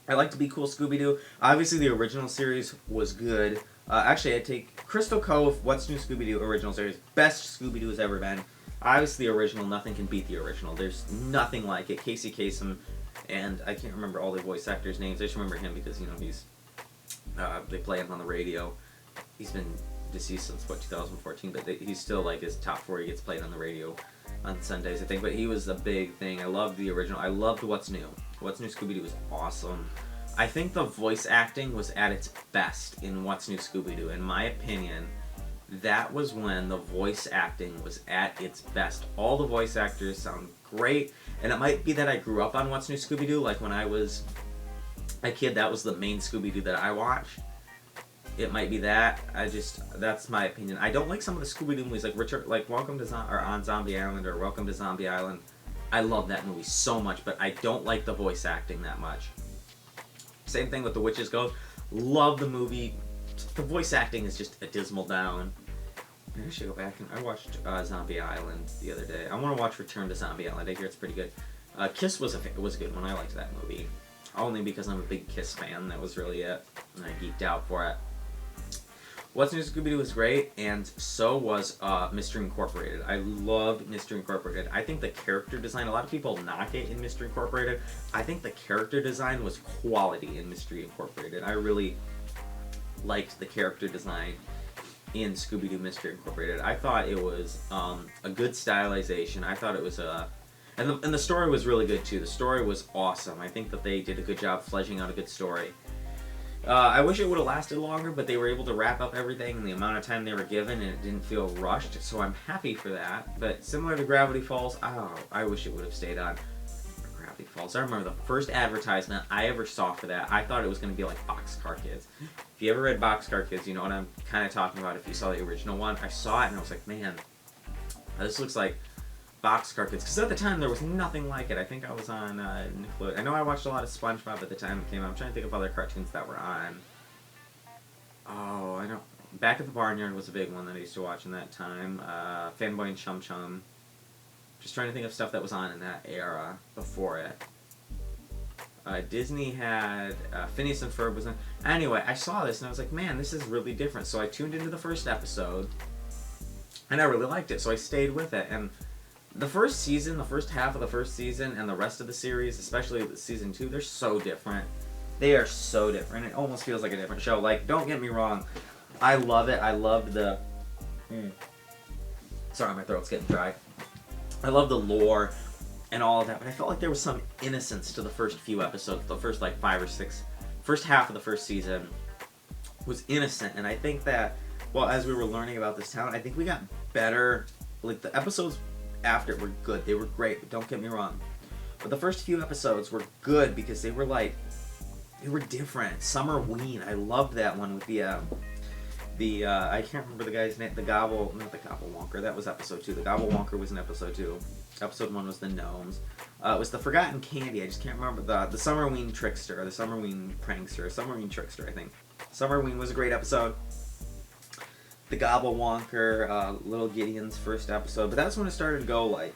I like to be cool Scooby Doo. Obviously, the original series was good. Actually, I'd take Crystal Cove, What's New Scooby Doo original series, best Scooby Doo has ever been. Obviously, the original, nothing can beat the original. There's nothing like it. Casey Kasem, and I can't remember all the voice actors' names. I just remember him because, you know, he's they play him on the radio. He's been deceased since 2014, but he's still like his top 4. He gets played on the radio on Sundays, I think. But he was a big thing. I loved the original. I loved What's New. What's New Scooby Doo was awesome. I think the voice acting was at its best in What's New Scooby Doo. In my opinion, that was when the voice acting was at its best. All the voice actors sound great, and it might be that I grew up on What's New Scooby Doo. Like when I was a kid, that was the main Scooby Doo that I watched. It might be that. That's my opinion. I don't like some of the Scooby Doo movies, like Welcome to On Zombie Island or Welcome to Zombie Island. I love that movie so much, but I don't like the voice acting that much. Same thing with The Witch's Go. Love the movie. The voice acting is just a dismal down. Maybe I should go back and I watched Zombie Island the other day. I want to watch Return to Zombie Island. I hear it's pretty good. Kiss was a good one. I liked that movie. Only because I'm a big Kiss fan. That was really it. And I geeked out for it. What's New Scooby-Doo was great, and so was Mystery Incorporated. I loved Mystery Incorporated. I think the character design, a lot of people knock it in Mystery Incorporated. I think the character design was quality in Mystery Incorporated. I really liked the character design in Scooby-Doo Mystery Incorporated. I thought it was a good stylization. I thought it was and the story was really good too. The story was awesome. I think that they did a good job fleshing out a good story. I wish it would have lasted longer, but they were able to wrap up everything in the amount of time they were given, and it didn't feel rushed, so I'm happy for that. But similar to Gravity Falls, I wish it would have stayed on Gravity Falls. I remember the first advertisement I ever saw for that. I thought it was going to be like Boxcar Kids. If you ever read Boxcar Kids, you know what I'm kind of talking about if you saw the original one. I saw it, and I was like, man, this looks like Boxcar Kids. Because at the time, there was nothing like it. I think I was on Nickelodeon. I know I watched a lot of SpongeBob at the time it came out. I'm trying to think of other cartoons that were on. Oh, I know. Back at the Barnyard was a big one that I used to watch in that time. Fanboy and Chum Chum. Just trying to think of stuff that was on in that era before it. Disney had Phineas and Ferb was on. Anyway, I saw this and I was like, man, this is really different. So I tuned into the first episode, and I really liked it. So I stayed with it. And the first season, the first half of the first season, and the rest of the series, especially season 2, they're so different. They are so different. It almost feels like a different show. Like, don't get me wrong, I love it. I loved the. Sorry, my throat's getting dry. I love the lore and all of that, but I felt like there was some innocence to the first few episodes. The first like 5 or 6, first half of the first season was innocent, and I think that, well, as we were learning about this town, I think we got better. Like the episodes after were good. They were great, but don't get me wrong. But the first few episodes were good because they were like, they were different. Summer Ween, I loved that one with I can't remember the guy's name. Not the Gobblewonker. That was episode 2. The Gobblewonker was in episode 2. Episode 1 was the gnomes. It was the Forgotten Candy. I just can't remember the Summerween Trickster, the Summerween Prankster, Summerween Trickster, I think. Summerween was a great episode. The Gobblewonker, Little Gideon's first episode, but that's when it started to go like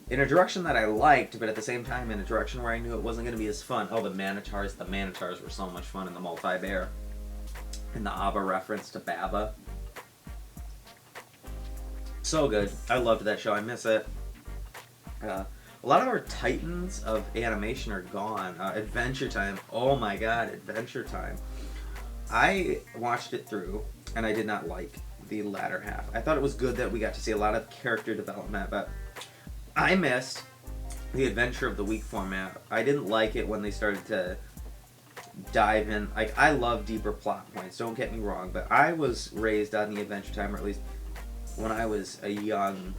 in a direction that I liked, but at the same time in a direction where I knew it wasn't going to be as fun. Oh, the Manitars were so much fun in the Multi-Bear. And the ABBA reference to Baba. So good. I loved that show. I miss it. A lot of our titans of animation are gone. Adventure Time. Oh my god, Adventure Time. I watched it through, and I did not like the latter half. I thought it was good that we got to see a lot of character development, but I missed the Adventure of the Week format. I didn't like it when they started to dive in. Like, I love deeper plot points, don't get me wrong, but I was raised on the Adventure Time, or at least when I was a young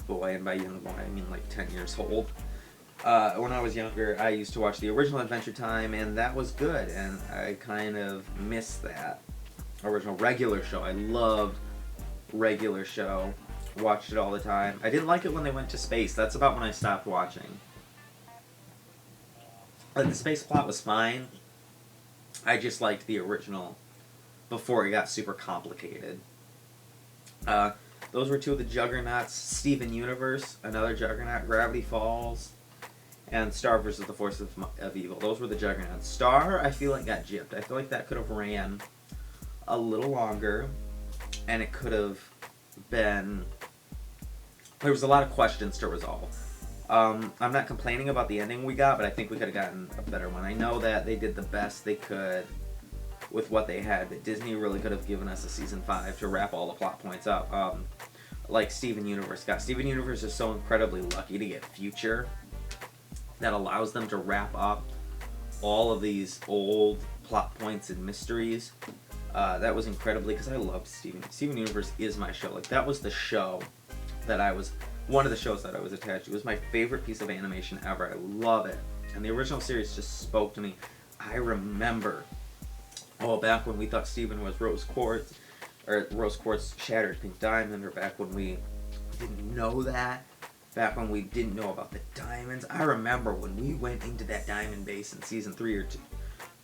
boy, and by young boy I mean like 10 years old. When I was younger, I used to watch the original Adventure Time, and that was good, and I kind of missed that original regular show. I loved regular show, watched it all the time. I didn't like it when they went to space. That's about when I stopped watching. Like, the space plot was fine. I just liked the original before it got super complicated. Those were 2 of the juggernauts. Steven Universe, another juggernaut. Gravity Falls. And Star vs. the Force of Evil. Those were the juggernauts. Star, I feel like, got gypped. I feel like that could have ran a little longer. And it could have been... There was a lot of questions to resolve. I'm not complaining about the ending we got, but I think we could have gotten a better one. I know that they did the best they could with what they had, but Disney really could have given us a season 5 to wrap all the plot points up, like Steven Universe got. Steven Universe is so incredibly lucky to get Future that allows them to wrap up all of these old plot points and mysteries. That was incredibly, because I loved Steven Universe is my show. Like, that was the show that I was... One of the shows that I was attached to. It was my favorite piece of animation ever. I love it. And the original series just spoke to me. I remember, back when we thought Steven was Rose Quartz, or Rose Quartz Shattered Pink Diamond, or back when we didn't know that, back when we didn't know about the diamonds. I remember when we went into that diamond base in season 3 or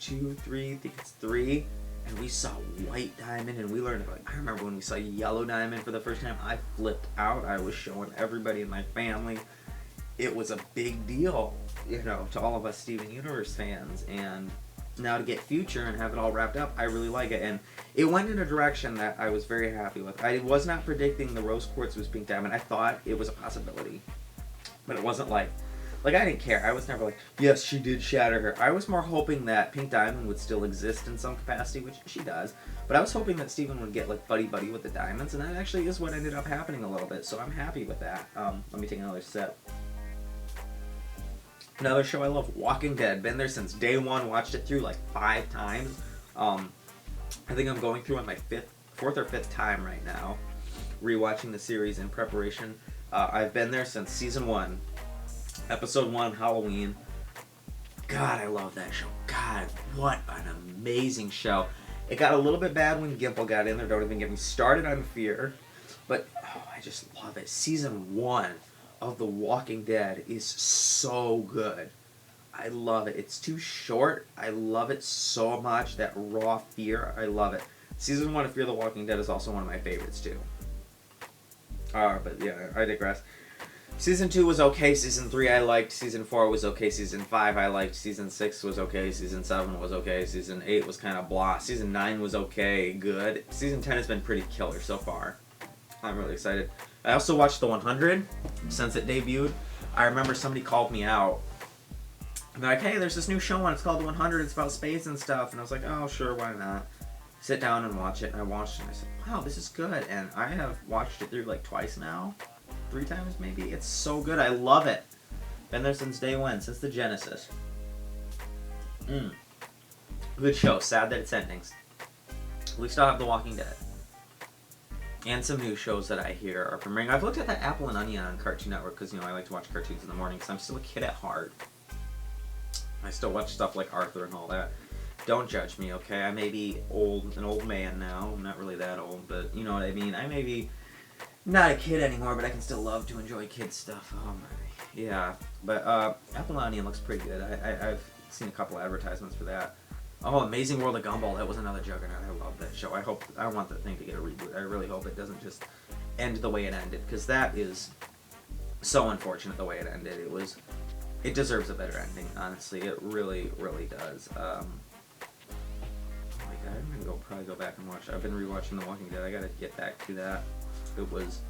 2, 3, I think it's 3, and we saw white diamond, and we learned about, I remember when we saw yellow diamond for the first time, I flipped out. I was showing everybody in my family. It was a big deal, to all of us Steven Universe fans, and now to get Future and have it all wrapped up, I really like it, and it went in a direction that I was very happy with. I was not predicting the Rose Quartz was Pink Diamond. I thought it was a possibility, but it wasn't like I didn't care. I was never like, yes, she did shatter her. I was more hoping that Pink Diamond would still exist in some capacity, which she does. But I was hoping that Steven would get, like, buddy-buddy with the diamonds, and that actually is what ended up happening a little bit, so I'm happy with that. Let me take another sip. Another show I love, Walking Dead. Been there since day 1, watched it through, like, 5 times. I think I'm going through on my 4th or 5th time right now, rewatching the series in preparation. I've been there since season 1. Episode 1, Halloween. God, I love that show. God, what an amazing show. It got a little bit bad when Gimple got in there. Don't even get me started on Fear. But, I just love it. Season 1 of The Walking Dead is so good. I love it. It's too short. I love it so much. That raw fear, I love it. Season 1 of Fear the Walking Dead is also one of my favorites, too. But yeah, I digress. Season 2 was okay, Season 3 I liked, Season 4 was okay, Season 5 I liked, Season 6 was okay, Season 7 was okay, Season 8 was kind of blah, Season 9 was okay, good. Season 10 has been pretty killer so far. I'm really excited. I also watched The 100 since it debuted. I remember somebody called me out. And they're like, hey, there's this new show on, it's called The 100, it's about space and stuff. And I was like, oh, sure, why not? Sit down and watch it. And I watched it and I said, wow, this is good. And I have watched it through like twice now. 3 times maybe. It's so good. I love it. Been there since day 1, since the Genesis. Good show. Sad that it's ending. At least I'll have The Walking Dead. And some new shows that I hear are premiering. I've looked at that Apple and Onion on Cartoon Network because, I like to watch cartoons in the morning because I'm still a kid at heart. I still watch stuff like Arthur and all that. Don't judge me, okay? I may be an old man now. I'm not really that old, but you know what I mean. I may be not a kid anymore, but I can still love to enjoy kid stuff. Oh my, yeah. But Appalonian looks pretty good. I've seen a couple advertisements for that. Oh, Amazing World of Gumball. That was another juggernaut. I love that show. I want that thing to get a reboot. I really hope it doesn't just end the way it ended, because that is so unfortunate the way it ended. It deserves a better ending, honestly. It really, really does. Oh my god, I'm gonna probably go back and watch. I've been rewatching The Walking Dead. I gotta get back to that. It was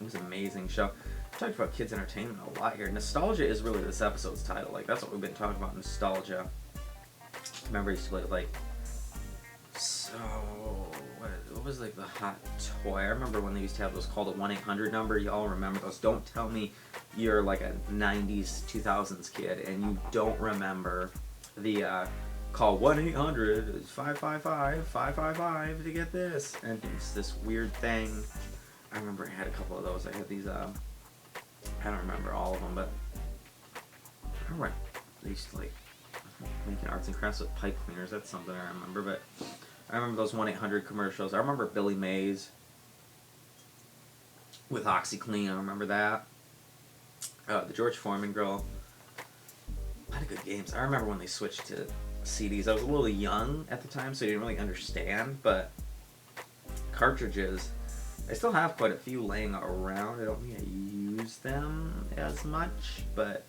an amazing show. We talked about kids' entertainment a lot here. Nostalgia is really this episode's title. Like, that's what we've been talking about, nostalgia. Remember, I used to play, like, so, what was, like, the hot toy? I remember when they used to have those called a 1-800 number. Y'all remember those. Don't tell me you're, like, a 90s, 2000s kid and you don't remember the, call 1-800-555-555 to get this. And it's this weird thing. I remember I had a couple of those. I had these, I don't remember all of them, but I remember they used to, like, making arts and crafts with pipe cleaners. That's something I remember. But I remember those 1-800 commercials. I remember Billy Mays with OxyClean. I remember that. The George Foreman grill. A lot of good games. I remember when they switched to CDs. I was a little young at the time, so I didn't really understand. But cartridges, I still have quite a few laying around. I don't think I use them as much, but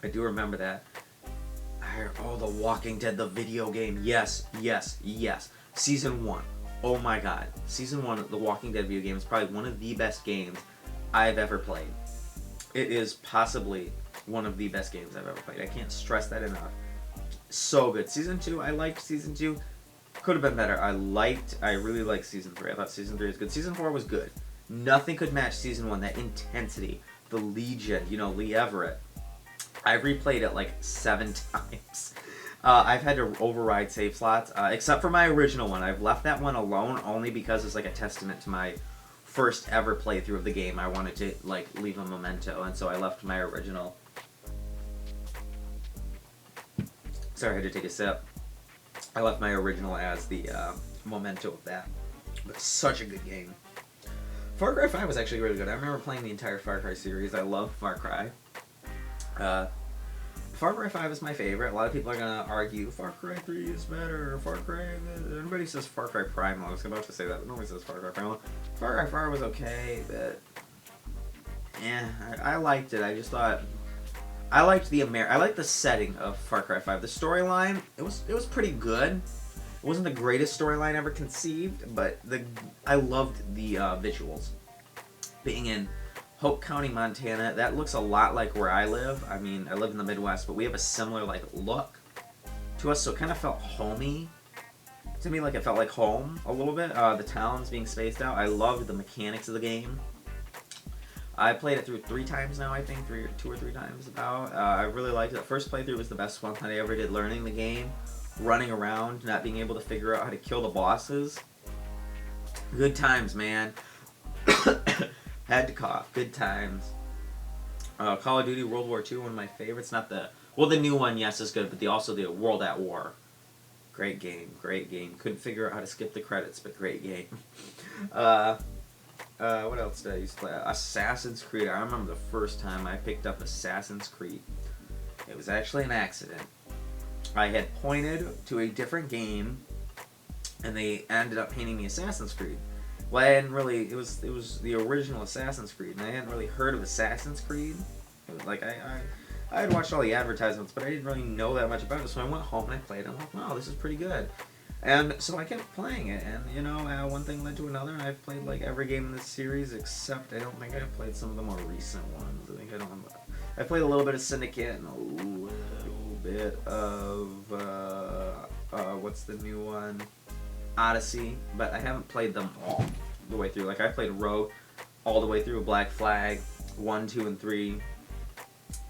I do remember that. Oh, The Walking Dead, the video game. Yes, yes, yes. Season 1. Oh my god. Season 1 of The Walking Dead video game is probably one of the best games I've ever played. It is possibly one of the best games I've ever played. I can't stress that enough. So good. Season 2, I liked Season 2. Could have been better. I really liked Season 3. I thought Season 3 was good. Season 4 was good. Nothing could match Season 1. That intensity. The Legion. You know, Lee Everett. I've replayed it like 7 times. I've had to override save slots, except for my original one. I've left that one alone only because it's like a testament to my first ever playthrough of the game. I wanted to like leave a memento, and so I left my original. Sorry, I had to take a sip. I left my original as the memento of that. But such a good game. Far Cry 5 was actually really good. I remember playing the entire Far Cry series. I love Far Cry. Far Cry 5 is my favorite. A lot of people are going to argue Far Cry 3 is better. Far Cry... Everybody says Far Cry Primal. I was about to say that, but nobody says Far Cry Primal. Far Cry 4 was okay, but... Yeah, I liked it. I just thought... I liked the setting of Far Cry 5. The storyline, it was pretty good. It wasn't the greatest storyline ever conceived, but I loved the visuals. Being in Hope County, Montana, that looks a lot like where I live. I mean, I live in the Midwest, but we have a similar like look to us, so it kind of felt homey to me. Like it felt like home a little bit. The towns being spaced out. I loved the mechanics of the game. I played it through 3 times now, I think, 2 or 3 times about. I really liked it. The first playthrough was the best one that I ever did, learning the game, running around, not being able to figure out how to kill the bosses. Good times, man. Had to cough. Good times. Call of Duty World War II, one of my favorites. Not the... Well, the new one, yes, is good, but also the World at War. Great game. Great game. Couldn't figure out how to skip the credits, but great game. What else did I used to play? Assassin's Creed. I remember the first time I picked up Assassin's Creed. It was actually an accident. I had pointed to a different game, and they ended up handing me Assassin's Creed. Well, I hadn't really... It was the original Assassin's Creed, and I hadn't really heard of Assassin's Creed. It was like, I had watched all the advertisements, but I didn't really know that much about it, so I went home and I played it, and I'm like, wow, this is pretty good. And so I kept playing it, and, you know, one thing led to another, and I've played, like, every game in this series, except I don't think I've played some of the more recent ones. I played a little bit of Syndicate, and a little bit of, what's the new one? Odyssey, but I haven't played them all the way through. Like, I played Rogue all the way through, Black Flag, 1, 2, and 3.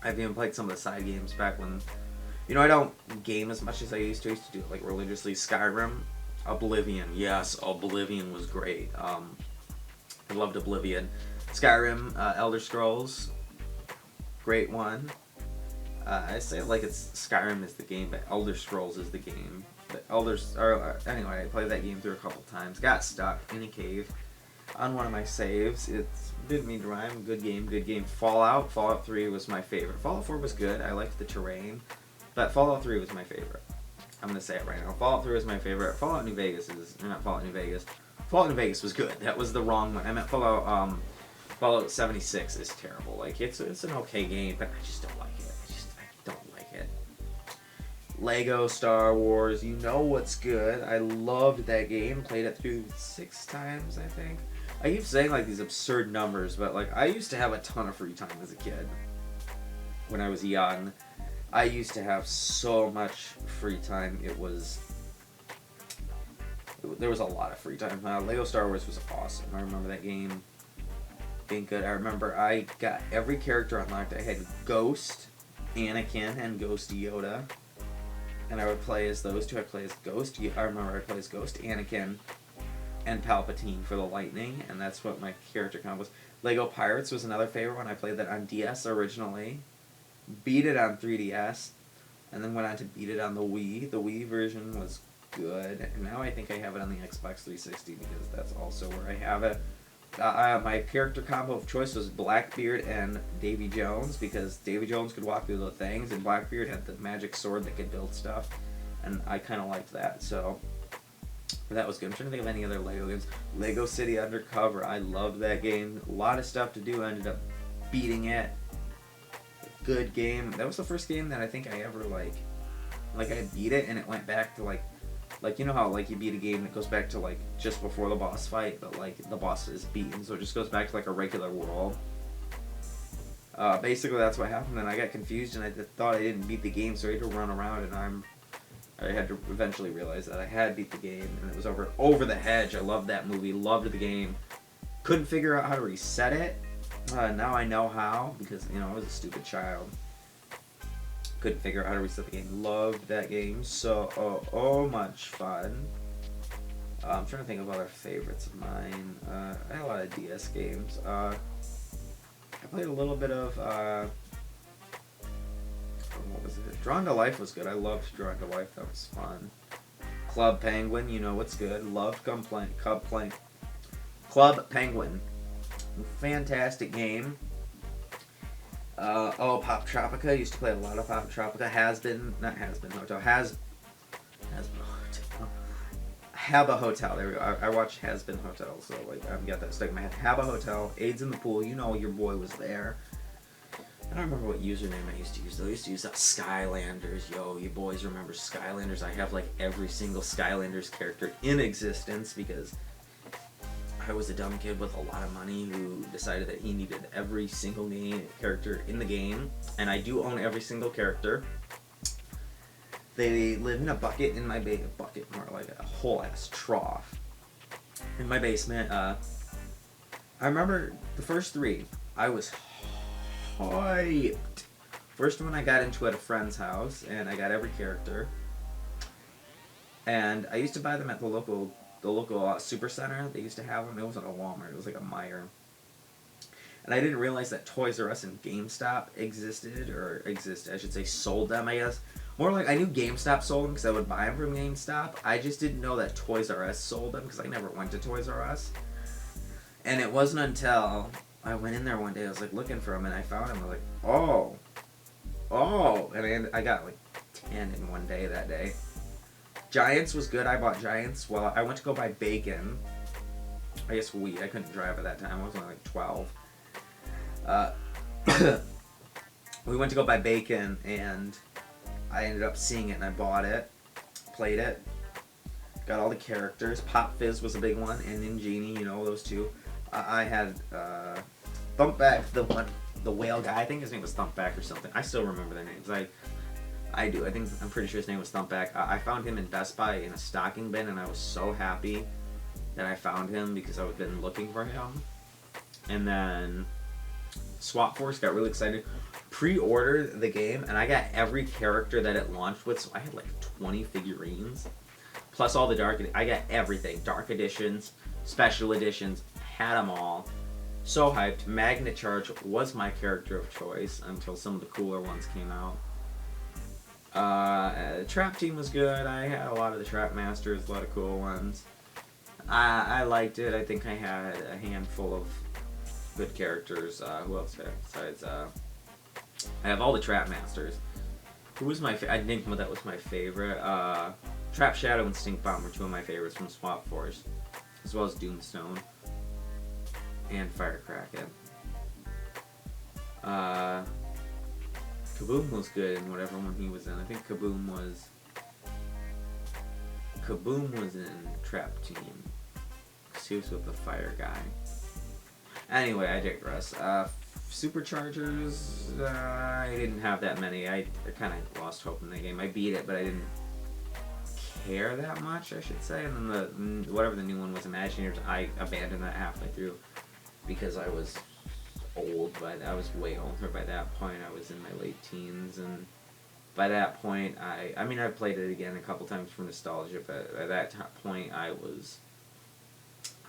I've even played some of the side games back when... You know, I don't game as much as I used to. I used to do it, like, religiously. Skyrim, Oblivion. Yes, Oblivion was great. I loved Oblivion. Skyrim, Elder Scrolls, great one. I say it like it's Skyrim is the game, but Elder Scrolls is the game. Anyway, I played that game through a couple times. Got stuck in a cave on one of my saves. It didn't mean to rhyme. Good game, good game. Fallout 3 was my favorite. Fallout 4 was good. I liked the terrain, but Fallout 3 was my favorite. I'm gonna say it right now. Fallout 3 was my favorite. Fallout New Vegas is not Fallout New Vegas. Fallout New Vegas was good. That was the wrong one. I meant Fallout 76 is terrible. Like it's an okay game, but I just don't like it. I don't like it. Lego Star Wars, you know what's good. I loved that game. Played it through 6 times, I think. I keep saying like these absurd numbers, but like I used to have a ton of free time as a kid. When I was young, I used to have so much free time. There was a lot of free time. Lego Star Wars was awesome. I remember that game being good. I remember I got every character unlocked. I had Ghost Anakin and Ghost Yoda, and I would play as those two. I'd play as Ghost. I remember I'd play as Ghost Anakin and Palpatine for the lightning, and that's what my character combo was. Lego Pirates was another favorite one. I played that on DS originally, beat it on 3DS, and then went on to beat it on the Wii. The Wii version was good, and now I think I have it on the Xbox 360 because that's also where I have it. My character combo of choice was Blackbeard and Davy Jones, because Davy Jones could walk through the things, and Blackbeard had the magic sword that could build stuff, and I kind of liked that, so that was good. I'm trying to think of any other Lego games. Lego City Undercover, I loved that game. A lot of stuff to do, I ended up beating it. Good game. That was the first game that I think I ever, like I beat it, and it went back to, like, you know how, like, you beat a game that goes back to, like, just before the boss fight, but, like, the boss is beaten, so it just goes back to, like, a regular world. Basically, that's what happened, and I got confused, and I thought I didn't beat the game, so I had to run around, and I had to eventually realize that I had beat the game, and it was Over the Hedge. I loved that movie, loved the game. Couldn't figure out how to reset it. Now I know how, because, you know, I was a stupid child. Couldn't figure out how to reset the game. Loved that game. So much fun. I'm trying to think of other favorites of mine. I had a lot of DS games. I played a little bit of, what was it? Drawn to Life was good. I loved Drawn to Life. That was fun. Club Penguin, you know what's good. Loved Club Penguin. Fantastic game. Pop Tropica. I used to play a lot of Pop Tropica. Habba Hotel. There we go. I watched Has-Been Hotel, so like I've got that stuck in my head. Habba Hotel. AIDS in the Pool. You know your boy was there. I don't remember what username I used to use, though. I used to use that Skylanders. Yo, you boys remember Skylanders? I have like every single Skylanders character in existence because I was a dumb kid with a lot of money who decided that he needed every single character in the game, and I do own every single character. They live in a bucket in my bucket, more like a whole ass trough in my basement. I remember the first 3. I was hyped. First one I got into at a friend's house, and I got every character. And I used to buy them at the local super center. They used to have them. It wasn't a Walmart. It was like a Meijer. And I didn't realize that Toys R Us and GameStop sold them, I guess. More like, I knew GameStop sold them because I would buy them from GameStop. I just didn't know that Toys R Us sold them because I never went to Toys R Us. And it wasn't until I went in there one day, I was like looking for them, and I found them. I was like, oh. And I got like 10 in one day that day. Giants was good. I bought Giants. Well, I went to go buy bacon. I guess I couldn't drive at that time. I was only like 12. We went to go buy bacon, and I ended up seeing it, and I bought it, played it, got all the characters. Pop Fizz was a big one, and Ingenie, you know, those two. I had Thumpback, the whale guy. I think his name was Thumpback or something. I still remember their names. I do. I'm pretty sure his name was Thumpback. I found him in Best Buy in a stocking bin, and I was so happy that I found him because I've been looking for him. And then Swap Force, got really excited. Pre-ordered the game, and I got every character that it launched with, so I had like 20 figurines. Plus all the I got everything. Dark editions, special editions, had them all. So hyped. Magna Charge was my character of choice until some of the cooler ones came out. Trap Team was good. I had a lot of the Trap Masters, a lot of cool ones. I liked it. I think I had a handful of good characters. Who else did I have besides? I have all the Trap Masters. Who was my I think that was my favorite. Trap Shadow and Stink Bomb were two of my favorites from Swap Force, as well as Doomstone and Firecracken. Kaboom was good in whatever one he was in. I think Kaboom was in Trap Team, because he was with the fire guy. Anyway, I digress. Superchargers, I didn't have that many. I kind of lost hope in the game. I beat it, but I didn't care that much, I should say. And then whatever the new one was, Imagineers, I abandoned that halfway through because I was old. But I was way older by that point. I was in my late teens, and by that point, I mean, I played it again a couple times for nostalgia, but at that point, I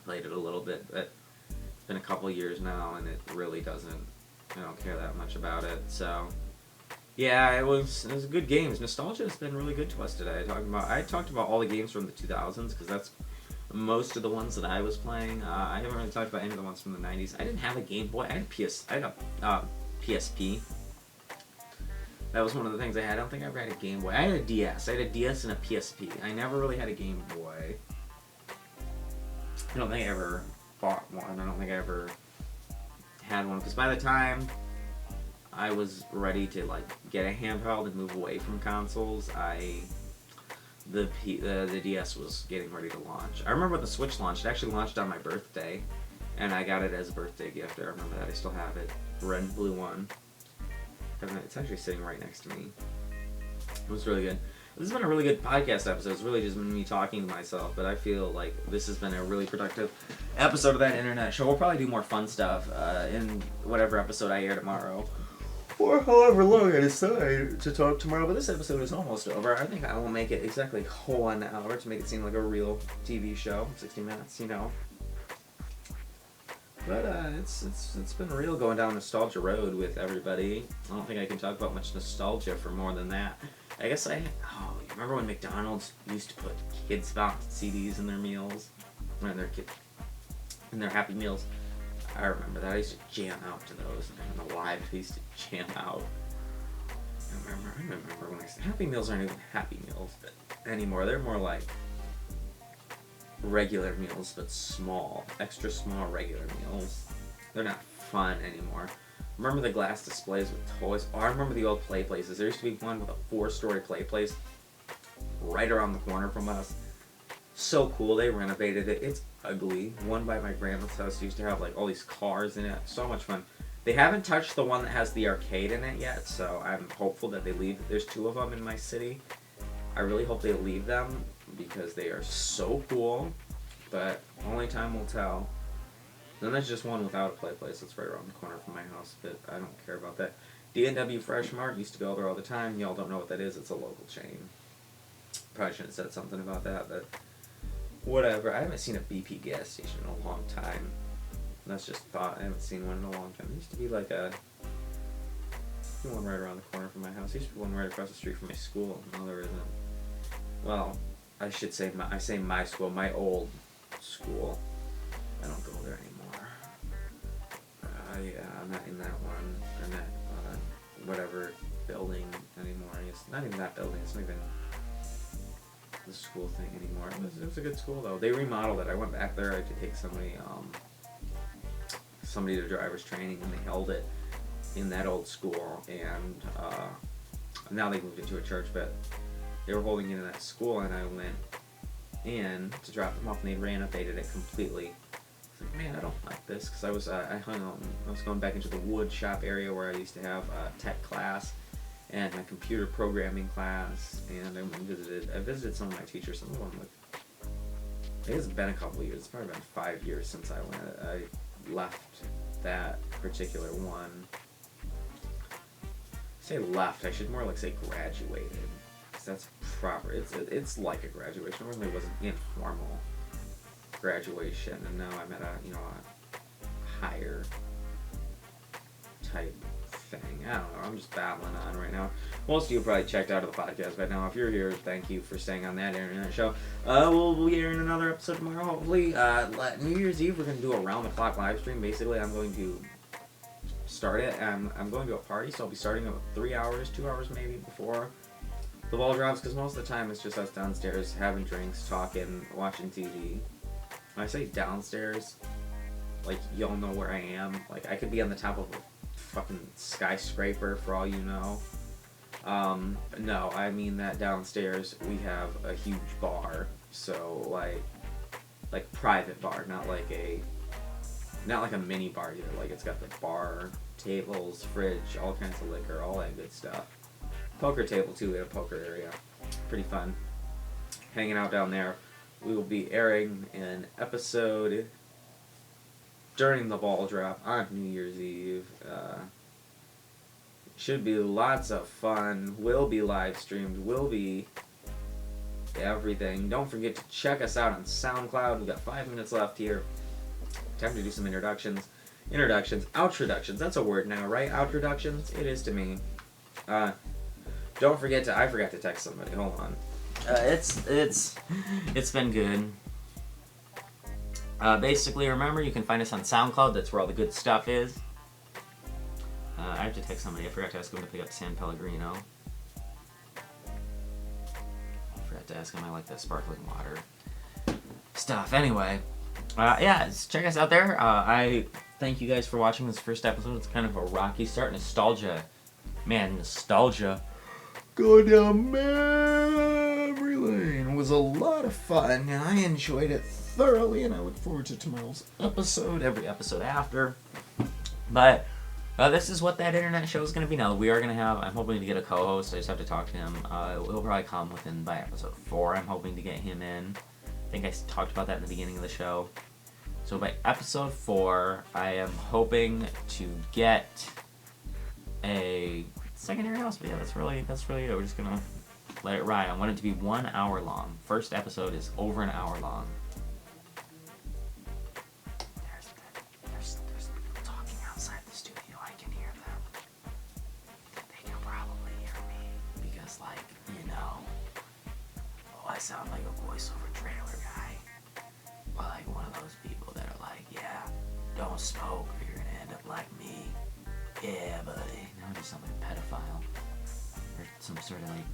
played it a little bit, but it's been a couple years now, and it really doesn't, I don't care that much about it, so, yeah, it was good games. Nostalgia has been really good to us today. I talked about all the games from the 2000s, because that's most of the ones that I was playing. I haven't really talked about any of the ones from the 90s. I didn't have a Game Boy. I had a PSP. That was one of the things I had. I don't think I ever had a Game Boy. I had a DS. I had a DS and a PSP. I never really had a Game Boy. I don't think I ever bought one. I don't think I ever had one, because by the time I was ready to like get a handheld and move away from consoles, the DS was getting ready to launch. I remember when the Switch launched. It actually launched on my birthday, and I got it as a birthday gift. I remember that. I still have it. Red and blue one. It's actually sitting right next to me. It was really good. This has been a really good podcast episode. It's really just been me talking to myself, but I feel like this has been a really productive episode of That Internet Show. We'll probably do more fun stuff in whatever episode I air tomorrow, or however long I decide to talk tomorrow. But this episode is almost over. I think I will make it exactly 1 hour to make it seem like a real TV show. 60 minutes, you know. But it's been real going down nostalgia road with everybody. I don't think I can talk about much nostalgia for more than that. I guess you remember when McDonald's used to put Kids Box CDs in their meals, in their Happy Meals? I remember that. I used to jam out to those, and Alive, I used to jam out. I remember when Happy Meals aren't even Happy Meals anymore. They're more like regular meals, but small, extra small regular meals. They're not fun anymore. Remember the glass displays with toys? Oh, I remember the old play places. There used to be one with a 4-story play place right around the corner from us. So cool. They renovated it. It's ugly. One by my grandma's house used to have like all these cars in it. So much fun. They haven't touched the one that has the arcade in it yet, so I'm hopeful that they leave. There's 2 of them in my city. I really hope they leave them, because they are so cool, but only time will tell. Then there's just one without a play place that's right around the corner from my house, but I don't care about that. D&W Fresh Mart, used to go there all the time. Y'all don't know what that is. It's a local chain. Probably shouldn't have said something about that, but whatever. I haven't seen a BP gas station in a long time. That's just thought. I haven't seen one in a long time. There used to be like one right around the corner from my house. There used to be one right across the street from my school. No, there isn't. Well, I should say my school, my old school. I don't go there anymore. Yeah, I'm not in that one, or that whatever building anymore. It's not even that building. It's not even the school thing anymore. It was a good school though. They remodeled it. I went back there. I had to take somebody to driver's training, and they held it in that old school. And now they moved it to a church, but they were holding it in that school, and I went in to drop them off, and they renovated it completely. I was like, man, I don't like this, because I was going back into the wood shop area where I used to have a tech class and a computer programming class, and I visited some of my teachers, some of them I think it's been a couple years. It's probably been 5 years since I left that particular one. Say left, I should more like say graduated. That's proper. It's like a graduation. It really wasn't informal graduation, and now I'm at a higher type thing. I don't know. I'm just babbling on right now. Most of you probably checked out of the podcast by now. If you're here, thank you for staying on that internet show. We'll be airing another episode tomorrow, hopefully. New Year's Eve, we're going to do a round-the-clock live stream. Basically, I'm going to start it. I'm going to a party, so I'll be starting about 3 hours, 2 hours maybe before the ball drops, because most of the time it's just us downstairs having drinks, talking, watching TV. When I say downstairs, like, y'all know where I am. Like, I could be on the top of a fucking skyscraper for all you know. No, I mean that downstairs we have a huge bar. So, like private bar, not like a mini bar either. Like, it's got the bar, tables, fridge, all kinds of liquor, all that good stuff. Poker table, too. We have a poker area. Pretty fun. Hanging out down there. We will be airing an episode during the ball drop on New Year's Eve. Should be lots of fun. Will be live streamed. Will be everything. Don't forget to check us out on SoundCloud. We've got 5 minutes left here. Time to do some introductions. Outroductions. That's a word now, right? Outroductions? It is to me. Don't forget to... I forgot to text somebody. Hold on. It's been good. Basically, remember, you can find us on SoundCloud. That's where all the good stuff is. I have to text somebody. I forgot to ask him to pick up San Pellegrino. I forgot to ask him I like the sparkling water stuff. Anyway, yeah, check us out there. I thank you guys for watching this first episode. It's kind of a rocky start. Nostalgia. Going down memory lane. It was a lot of fun, and I enjoyed it thoroughly, and I look forward to tomorrow's episode, every episode after. But this is what that internet show is going to be now. We are going to have, I'm hoping to get a co-host. I just have to talk to him. He'll probably come by episode 4. I'm hoping to get him in. I think I talked about that in the beginning of the show. So by episode 4, I am hoping to get a secondary house. But yeah, that's really it. We're just going to let it ride. I want it to be 1 hour long. First episode is over an hour long. There's people talking outside the studio. I can hear them. They can probably hear me because, like, I sound like a voiceover trailer guy. Or like one of those people that are like, yeah, don't smoke or you're gonna end up like me. Yeah, buddy. Now I just sound like a pedophile. Or some sort of like,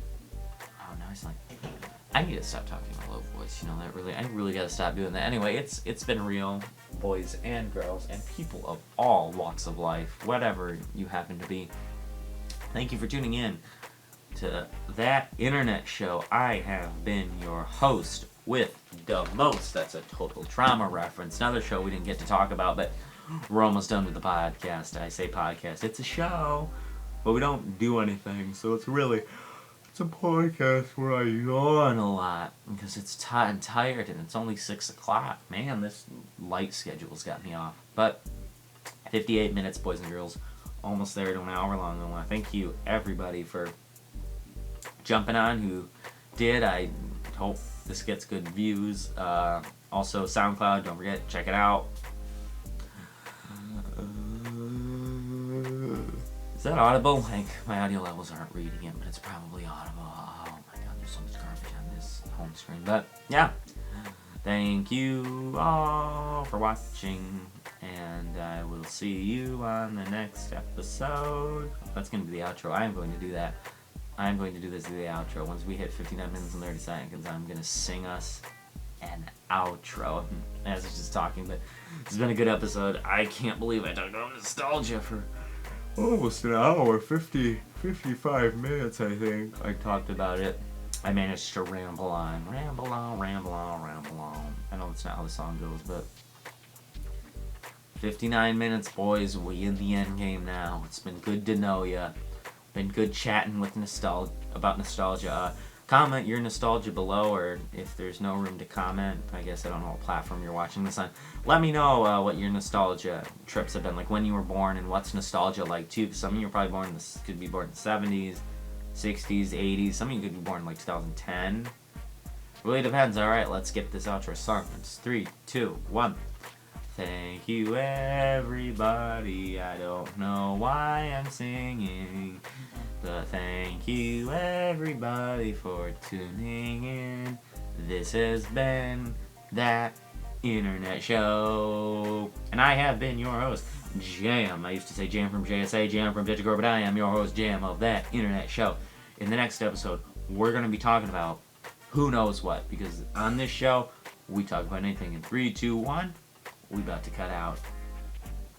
oh, now I sound like, I need to stop talking in a low voice, I really gotta stop doing that. Anyway, it's been real, boys and girls, and people of all walks of life, whatever you happen to be. Thank you for tuning in to That Internet Show. I have been your host with the most. That's a total trauma reference. Another show we didn't get to talk about, but we're almost done with the podcast. I say podcast. It's a show, but we don't do anything, so it's a podcast where I yawn a lot because it's I'm tired and it's only 6 o'clock. Man, this light schedule's got me off. But 58 minutes, boys and girls. Almost there to an hour long. I want to thank you, everybody, for jumping on who did. I hope this gets good views. Also, SoundCloud, don't forget, check it out. Is that audible? Like, my audio levels aren't reading it, but it's probably audible. Oh my god, there's so much garbage on this home screen. But, yeah. Thank you all for watching, and I will see you on the next episode. That's going to be the outro. I am going to do that. I'm going to do this as the outro. Once we hit 59 minutes and 30 seconds, I'm going to sing us an outro. As I was just talking, but it's been a good episode. I can't believe I talked about nostalgia for almost an hour, 55 minutes, I think. I talked about it. I managed to ramble on. I know that's not how the song goes, but 59 minutes, boys. We in the end game now. It's been good to know ya. Been good chatting with about nostalgia. Comment your nostalgia below, or if there's no room to comment, I guess I don't know what platform you're watching this on. Let me know what your nostalgia trips have been, like when you were born and what's nostalgia like too. Because some of you are probably could be born in the 70s, 60s, 80s. Some of you could be born in like 2010. Really depends. All right, let's get this outro song. It's 3, 2, 1. Thank you, everybody. I don't know why I'm singing, but thank you, everybody, for tuning in. This has been That Internet Show. And I have been your host, Jam. I used to say Jam from JSA, Jam from Jessica, but I am your host, Jam, of That Internet Show. In the next episode, we're going to be talking about who knows what, because on this show, we talk about anything. In 3, 2, 1, we about to cut out.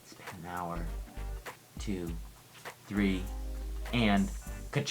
It's been an hour, 2, 3, and ka-chunk.